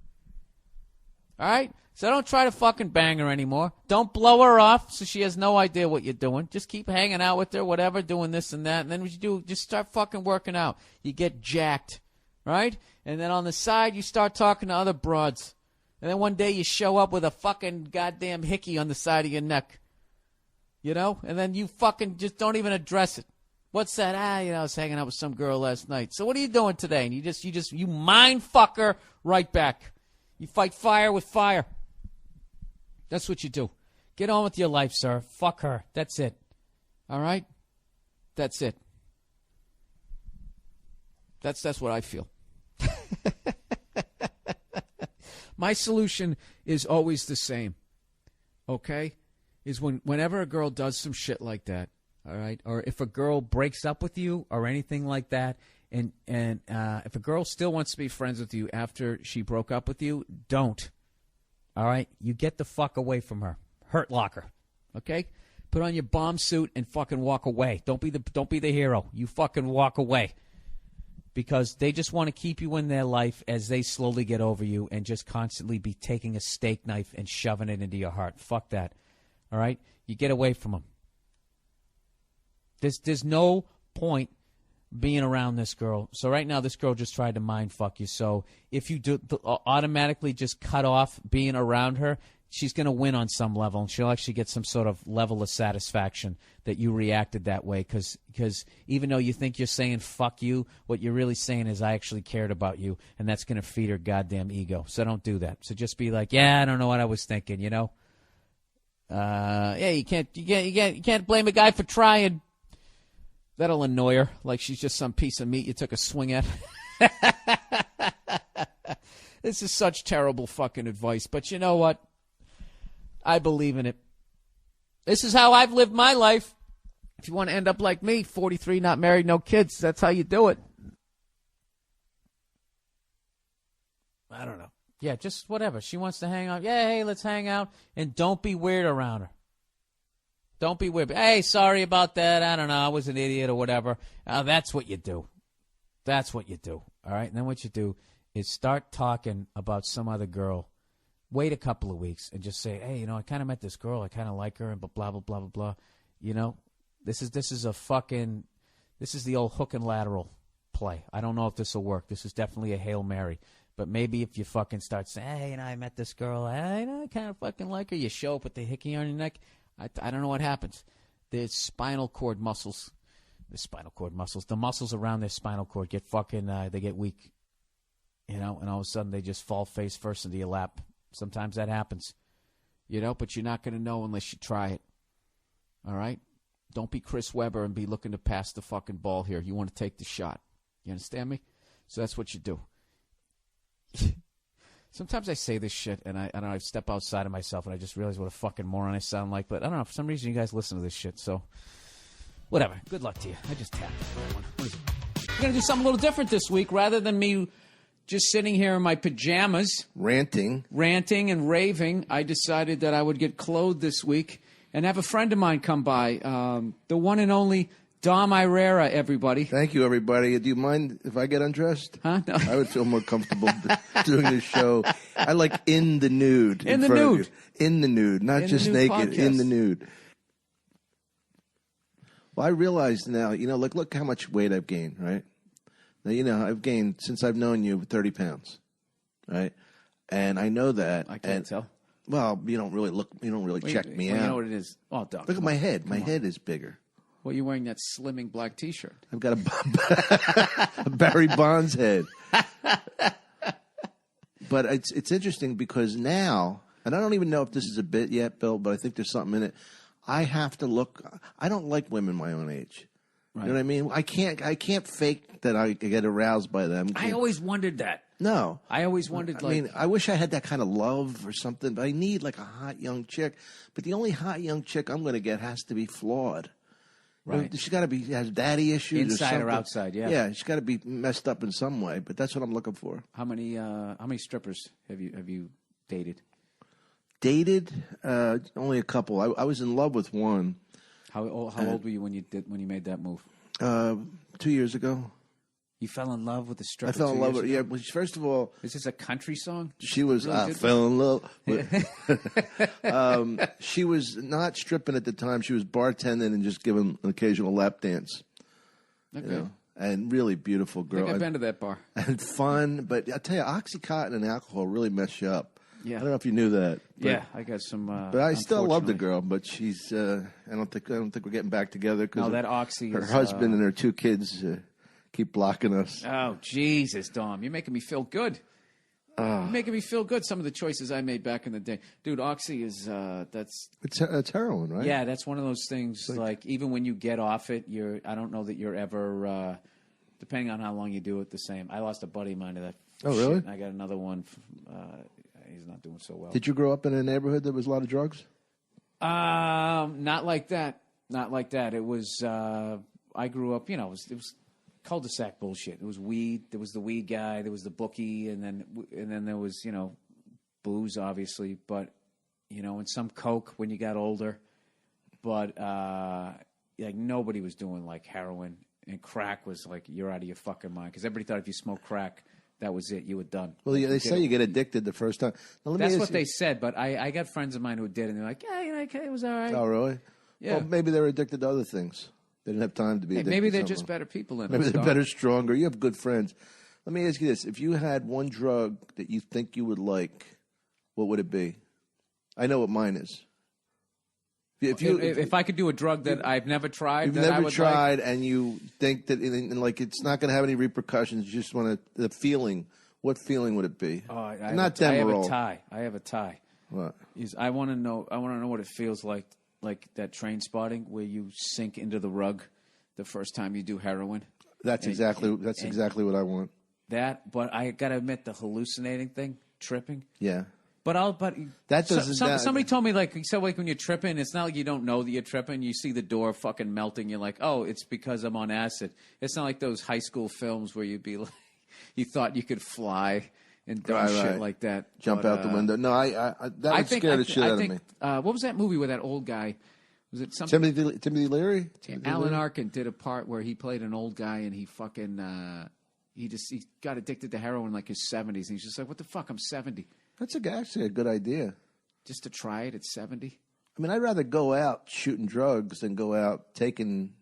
All right? So don't try to fucking bang her anymore. Don't blow her off so she has no idea what you're doing. Just keep hanging out with her, whatever, doing this and that. And then what you do, just start fucking working out. You get jacked, right? And then on the side, you start talking to other broads. And then one day you show up with a fucking goddamn hickey on the side of your neck. You know? And then you fucking just don't even address it. What's that? I was hanging out with some girl last night. So what are you doing today? And you mind fuck her right back. You fight fire with fire. That's what you do. Get on with your life, sir. Fuck her. That's it. All right? That's it. That's what I feel. My solution is always the same. Okay? Is whenever a girl does some shit like that, all right? Or if a girl breaks up with you or anything like that, and if a girl still wants to be friends with you after she broke up with you, don't. All right? You get the fuck away from her. Hurt locker. Okay? Put on your bomb suit and fucking walk away. Don't be the hero. You fucking walk away. Because they just want to keep you in their life as they slowly get over you and just constantly be taking a steak knife and shoving it into your heart. Fuck that. All right? You get away from them. There's no point being around this girl. So right now, this girl just tried to mind fuck you. So if you do automatically just cut off being around her, she's going to win on some level, and she'll actually get some sort of level of satisfaction that you reacted that way. Because even though you think you're saying fuck you, what you're really saying is I actually cared about you, and that's going to feed her goddamn ego. So don't do that. So just be like, yeah, I don't know what I was thinking, you know. Yeah, you can't blame a guy for trying. That'll annoy her, like she's just some piece of meat you took a swing at. This is such terrible fucking advice, but you know what? I believe in it. This is how I've lived my life. If you want to end up like me, 43, not married, no kids, that's how you do it. I don't know. Yeah, just whatever. She wants to hang out. Yeah, hey, let's hang out. And don't be weird around her. Don't be weird. Hey, sorry about that. I don't know. I was an idiot or whatever. That's what you do. That's what you do. All right? And then what you do is start talking about some other girl. Wait a couple of weeks and just say, hey, I kind of met this girl. I kind of like her and blah, blah, blah, blah, blah. This is the old hook and lateral play. I don't know if this will work. This is definitely a Hail Mary. But maybe if you fucking start saying, hey, I met this girl. I kind of fucking like her. You show up with the hickey on your neck. I don't know what happens. The spinal cord muscles, the muscles around their spinal cord get they get weak, and all of a sudden they just fall face first into your lap. Sometimes that happens, but you're not going to know unless you try it. All right? Don't be Chris Webber and be looking to pass the fucking ball here. You want to take the shot. You understand me? So that's what you do. Sometimes I say this shit, and I step outside of myself, and I just realize what a fucking moron I sound like. But I don't know. For some reason, you guys listen to this shit. So, whatever. Good luck to you. I just tapped everyone. What is it? We're going to do something a little different this week. Rather than me just sitting here in my pajamas. Ranting and raving, I decided that I would get clothed this week and have a friend of mine come by. The one and only Dom Irera, everybody. Thank you, everybody. Do you mind if I get undressed? Huh? No. I would feel more comfortable doing this show. I like in the nude. In the nude. In the nude, not In just the nude naked, podcast. in the nude. Well, I realize now, like, look how much weight I've gained, right? Now, I've gained, since I've known you, 30 pounds, right? And I know that. I can't tell. Well, you don't really check me out. You know what it is? Oh, Doc. Look at my head. My head is bigger. Well, you're wearing that slimming black T-shirt. I've got a Barry Bonds head. But it's interesting because now, and I don't even know if this is a bit yet, Bill, but I think there's something in it. I have to look. I don't like women my own age. Right. You know what I mean? I can't fake that I get aroused by them. I always wondered that. No. I always wondered, I mean, I wish I had that kind of love or something, but I need like a hot young chick. But the only hot young chick I'm going to get has to be flawed. Right. She's got to be has daddy issues, inside or outside. Yeah. Yeah, she's got to be messed up in some way. But that's what I'm looking for. How many strippers have you dated? Dated? Only a couple. I was in love with one. How old were you when you made that move? 2 years ago. You fell in love with the stripper. I fell in love with her. Yeah. Well, first of all, is this a country song? She was. Really I fell in love. She was not stripping at the time. She was bartending and just giving an occasional lap dance. Okay. And really beautiful girl. I think I've been to that bar. And fun, but I tell you, OxyContin and alcohol really mess you up. Yeah. I don't know if you knew that. But, Yeah, I got some. But I still love the unfortunately. girl. But she's. I don't think we're getting back together because No, that Oxy her is, husband and her two kids keep blocking us. Oh Jesus, Dom, you're making me feel good. You're making me feel good. Some of the choices I made back in the day, dude. Oxy is It's heroin, right? Yeah, that's one of those things. Like even when you get off it, I don't know that you're ever. Depending on how long you do it, the same. I lost a buddy of mine to that. Oh, really? Shit. I got another one. He's not doing so well. Did you grow up in a neighborhood that was a lot of drugs? Not like that. Not like that. It was. I grew up. It was cul-de-sac bullshit. It was weed. There was the weed guy. There was the bookie, and then there was booze, obviously, but and some coke when you got older. But like nobody was doing like heroin, and crack was like you're out of your fucking mind because everybody thought if you smoked crack, that was it. You were done. Well, yeah, they say you get addicted the first time. Now, That's what they said, but I got friends of mine who did, and they're like, yeah, it was all right. Oh, really? Yeah. Well, maybe they're addicted to other things. They didn't have time to be addicted. Maybe they're to just something. better people than Maybe us, they're Dom. better, stronger. You have good friends. Let me ask you this: if you had one drug that you think you would like, what would it be? I know what mine is. If I could do a drug that I've never tried, you've that I never would tried, like, and you think that, and like it's not going to have any repercussions. You just want the feeling. What feeling would it be? Not Demerol. I have a tie. What? I want to know what it feels like that train spotting where you sink into the rug the first time you do heroin. That's exactly what I want. But I got to admit the hallucinating thing, tripping. Yeah. Somebody told me like when you're tripping, it's not like you don't know that you're tripping. You see the door fucking melting. You're like, oh, it's because I'm on acid. It's not like those high school films where you'd be like, you thought you could fly and dumb shit like that. Jump out the window. No, that would scare the shit out of me. What was that movie with that old guy? Was it something? Timothy Leary? Alan Arkin did a part where he played an old guy and he fucking he got addicted to heroin in like his 70s and he's just like, what the fuck? I'm 70. That's actually a good idea. Just to try it at 70? I mean, I'd rather go out shooting drugs than go out taking,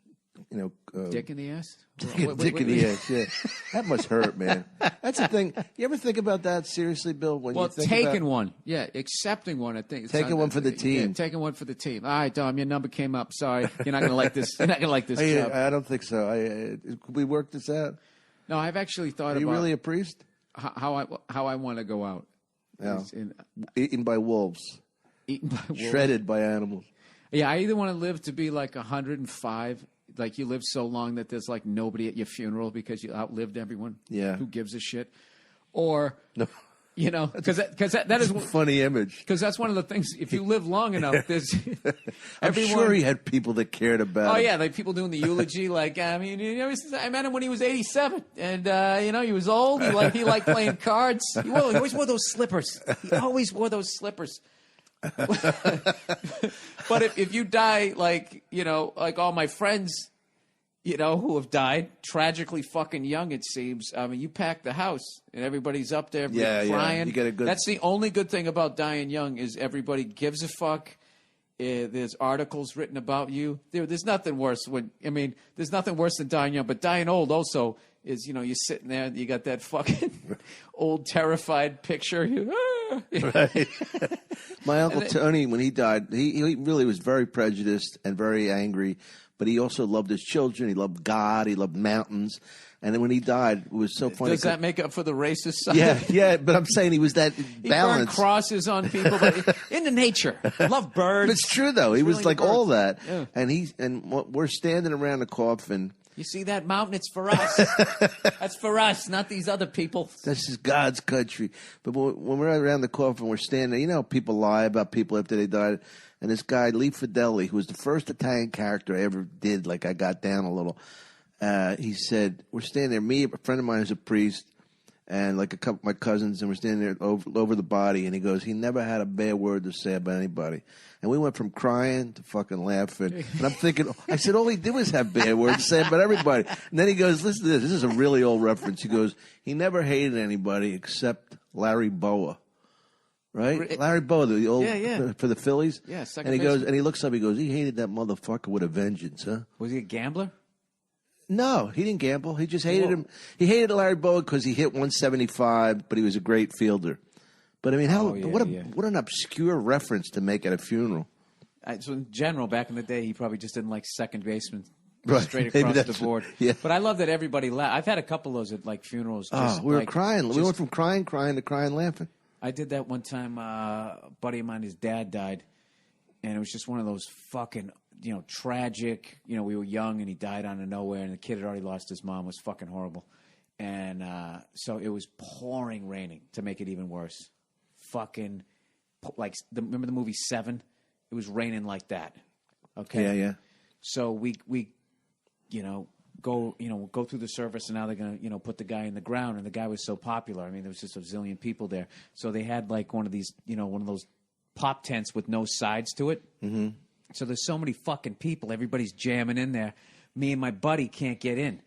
dick in the ass? Dick in the ass, yeah. That must hurt, man. That's the thing. You ever think about that seriously, Bill? Taking one. Yeah, accepting one, I think. Taking one for the team. Yeah, taking one for the team. All right, Dom, your number came up. Sorry. You're not going to like this. You're not going to like this job. I don't think so. Could we work this out? No, I've actually thought about... Are you really a priest? How I want to go out. Yeah. Eaten by wolves. Eaten by wolves. Shredded by animals. Yeah, I either want to live to be like 105, like you live so long that there's like nobody at your funeral because you outlived everyone. Yeah. Who gives a shit? Or, no. Because that is a funny image. Because that's one of the things. If you live long enough, there's. I'm sure he had people that cared about. Oh him. yeah, like people doing the eulogy. Like I met him when he was 87, and he was old. He liked playing cards. He always wore those slippers. He always wore those slippers. But if you die like all my friends, who have died tragically fucking young, it seems. I mean, you pack the house and everybody's up there crying. Yeah. You get a good... That's the only good thing about dying young is everybody gives a fuck. There's articles written about you. There's nothing worse there's nothing worse than dying young, but dying old also is, you're sitting there and you got that fucking old terrified picture. Right. My Uncle Tony, when he died, he really was very prejudiced and very angry, but he also loved his children. He loved God. He loved mountains. And then when he died, it was so funny. Does that make up for the racist side? Yeah. But I'm saying he was that he balance. Burned crosses on people, but into nature. Love birds. But it's true though. He was really like all that. Yeah. And we're standing around the coffin. You see that mountain? It's for us. That's for us, not these other people. This is God's country. But when we're around the coffin, we're standing. People lie about people after they died. And this guy, Lee Fideli, who was the first Italian character I ever did, like I got down a little. He said, we're standing there, me, a friend of mine is a priest, and like a couple of my cousins, and we're standing there over the body, and he goes, he never had a bad word to say about anybody. And we went from crying to fucking laughing. And I'm thinking, I said, all he did was have bad words to say about everybody. And then he goes, listen to this. This is a really old reference. He goes, he never hated anybody except Larry Boa. Right? Larry Boa, the old for the Phillies. Yeah, second And he baseman. goes, and he looks up, he goes, he hated that motherfucker with a vengeance, huh? Was he a gambler? No, he didn't gamble. He just hated him. He hated Larry Bowa because he hit 175, but he was a great fielder. But I mean, what an obscure reference to make at a funeral. So in general, back in the day, he probably just didn't like second baseman Right. straight Maybe across the that's board. yeah. But I love that everybody laughed. I've had a couple of those at like funerals. Oh, we were crying. We went from crying to crying, laughing. I did that one time. A buddy of mine, his dad died, and it was just one of those fucking, tragic. We were young, and he died out of nowhere, and the kid had already lost his mom. It was fucking horrible, and so it was pouring raining to make it even worse. Fucking remember the movie Seven? It was raining like that. Okay. Yeah. So we go through the service, and now they're gonna put the guy in the ground, and the guy was so popular. I mean, there was just a zillion people there, so they had like one of these, one of those pop tents with no sides to it. Mm-hmm. So there's so many fucking people, everybody's jamming in there. Me and my buddy can't get in.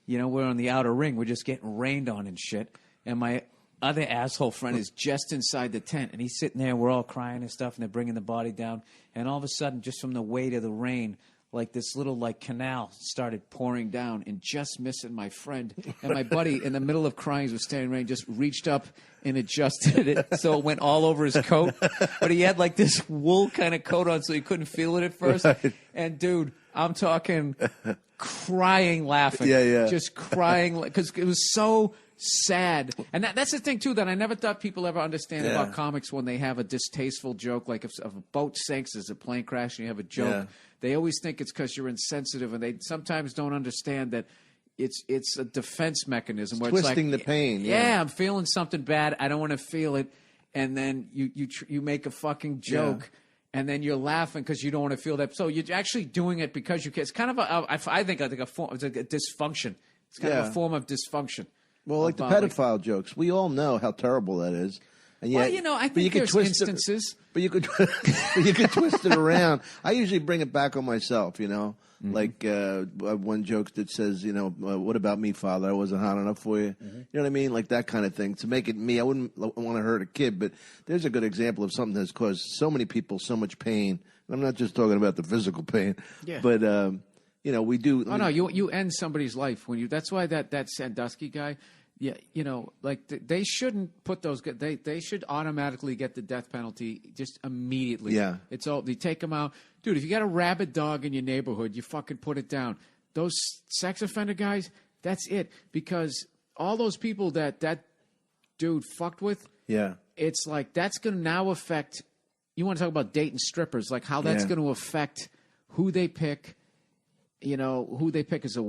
We're on the outer ring. We're just getting rained on and shit. And my other asshole friend is just inside the tent, and he's sitting there. We're all crying and stuff, and they're bringing the body down. And all of a sudden, just from the weight of the rain, like this little canal started pouring down and just missing my friend. And my buddy, in the middle of crying, was standing rain, just reached up and adjusted it so it went all over his coat. But he had like this wool kind of coat on, so he couldn't feel it at first. Right. And dude, I'm talking crying, laughing, just crying because it was so sad. And that's the thing too that I never thought people ever understand about comics when they have a distasteful joke, like if a boat sinks, there's a plane crash, and you have a joke. They always think it's because you're insensitive, and they sometimes don't understand that it's a defense mechanism where twisting it's like, the pain. Yeah, I'm feeling something bad. I don't want to feel it, and then you make a fucking joke. Yeah. And then you're laughing because you don't want to feel that. So you're actually doing it because you can. It's kind of I think a form. It's like a dysfunction. It's kind of a form of dysfunction. Well, like the pedophile jokes, we all know how terrible that is. And yet, I think there's instances. But you could twist it around. I usually bring it back on myself, Mm-hmm. Like one joke that says, what about me, Father? I wasn't hot enough for you. Mm-hmm. You know what I mean? Like that kind of thing. To make it me, I wouldn't want to hurt a kid, but there's a good example of something that's caused so many people so much pain. I'm not just talking about the physical pain, but we do. Oh no, you end somebody's life when you. That's why that Sandusky guy. Yeah, they shouldn't put those. They should automatically get the death penalty just immediately. Yeah, it's all they take them out, dude. If you got a rabid dog in your neighborhood, you fucking put it down. Those sex offender guys, that's it. Because all those people that dude fucked with, it's like that's going to now affect. You want to talk about dating strippers, like how that's going to affect who they pick. Who they pick as a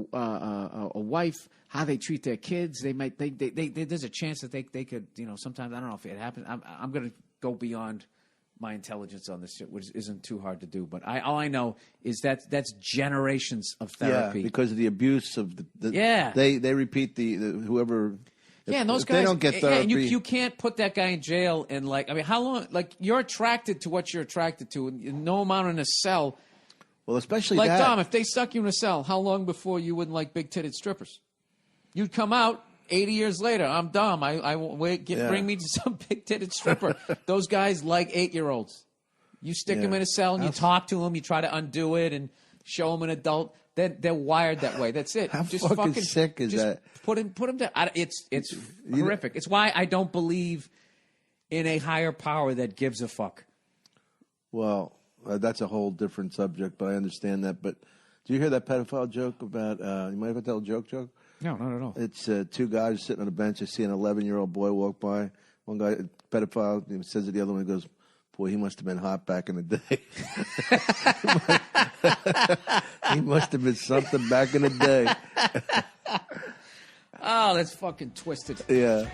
wife, how they treat their kids. They might there's a chance that they could, sometimes I don't know if it happens. I'm going to go beyond my intelligence on this shit, which isn't too hard to do. But all I know is that's generations of therapy. Yeah, because of the abuse of they repeat the whoever. And those guys, they don't get therapy. And you can't put that guy in jail how long? Like you're attracted to what you're attracted to, and no amount in a cell Well, especially Like that. Dom, if they stuck you in a cell, how long before you wouldn't like big-titted strippers? You'd come out 80 years later. I'm Dom. Bring me to some big-titted stripper. Those guys like 8-year-olds. You stick them in a cell and you talk to them. You try to undo it and show them an adult. They're wired that way. That's it. How fucking sick is that? Put them down. It's horrific. It's why I don't believe in a higher power that gives a fuck. Well, that's a whole different subject, but I understand that. But do you hear that pedophile joke about? You might have to tell a joke. No, not at all. It's two guys sitting on a bench. I see an 11-year-old boy walk by. One guy, pedophile, he says to the other one, he goes, "Boy, he must have been hot back in the day." He must have been something back in the day. Oh, that's fucking twisted. Yeah.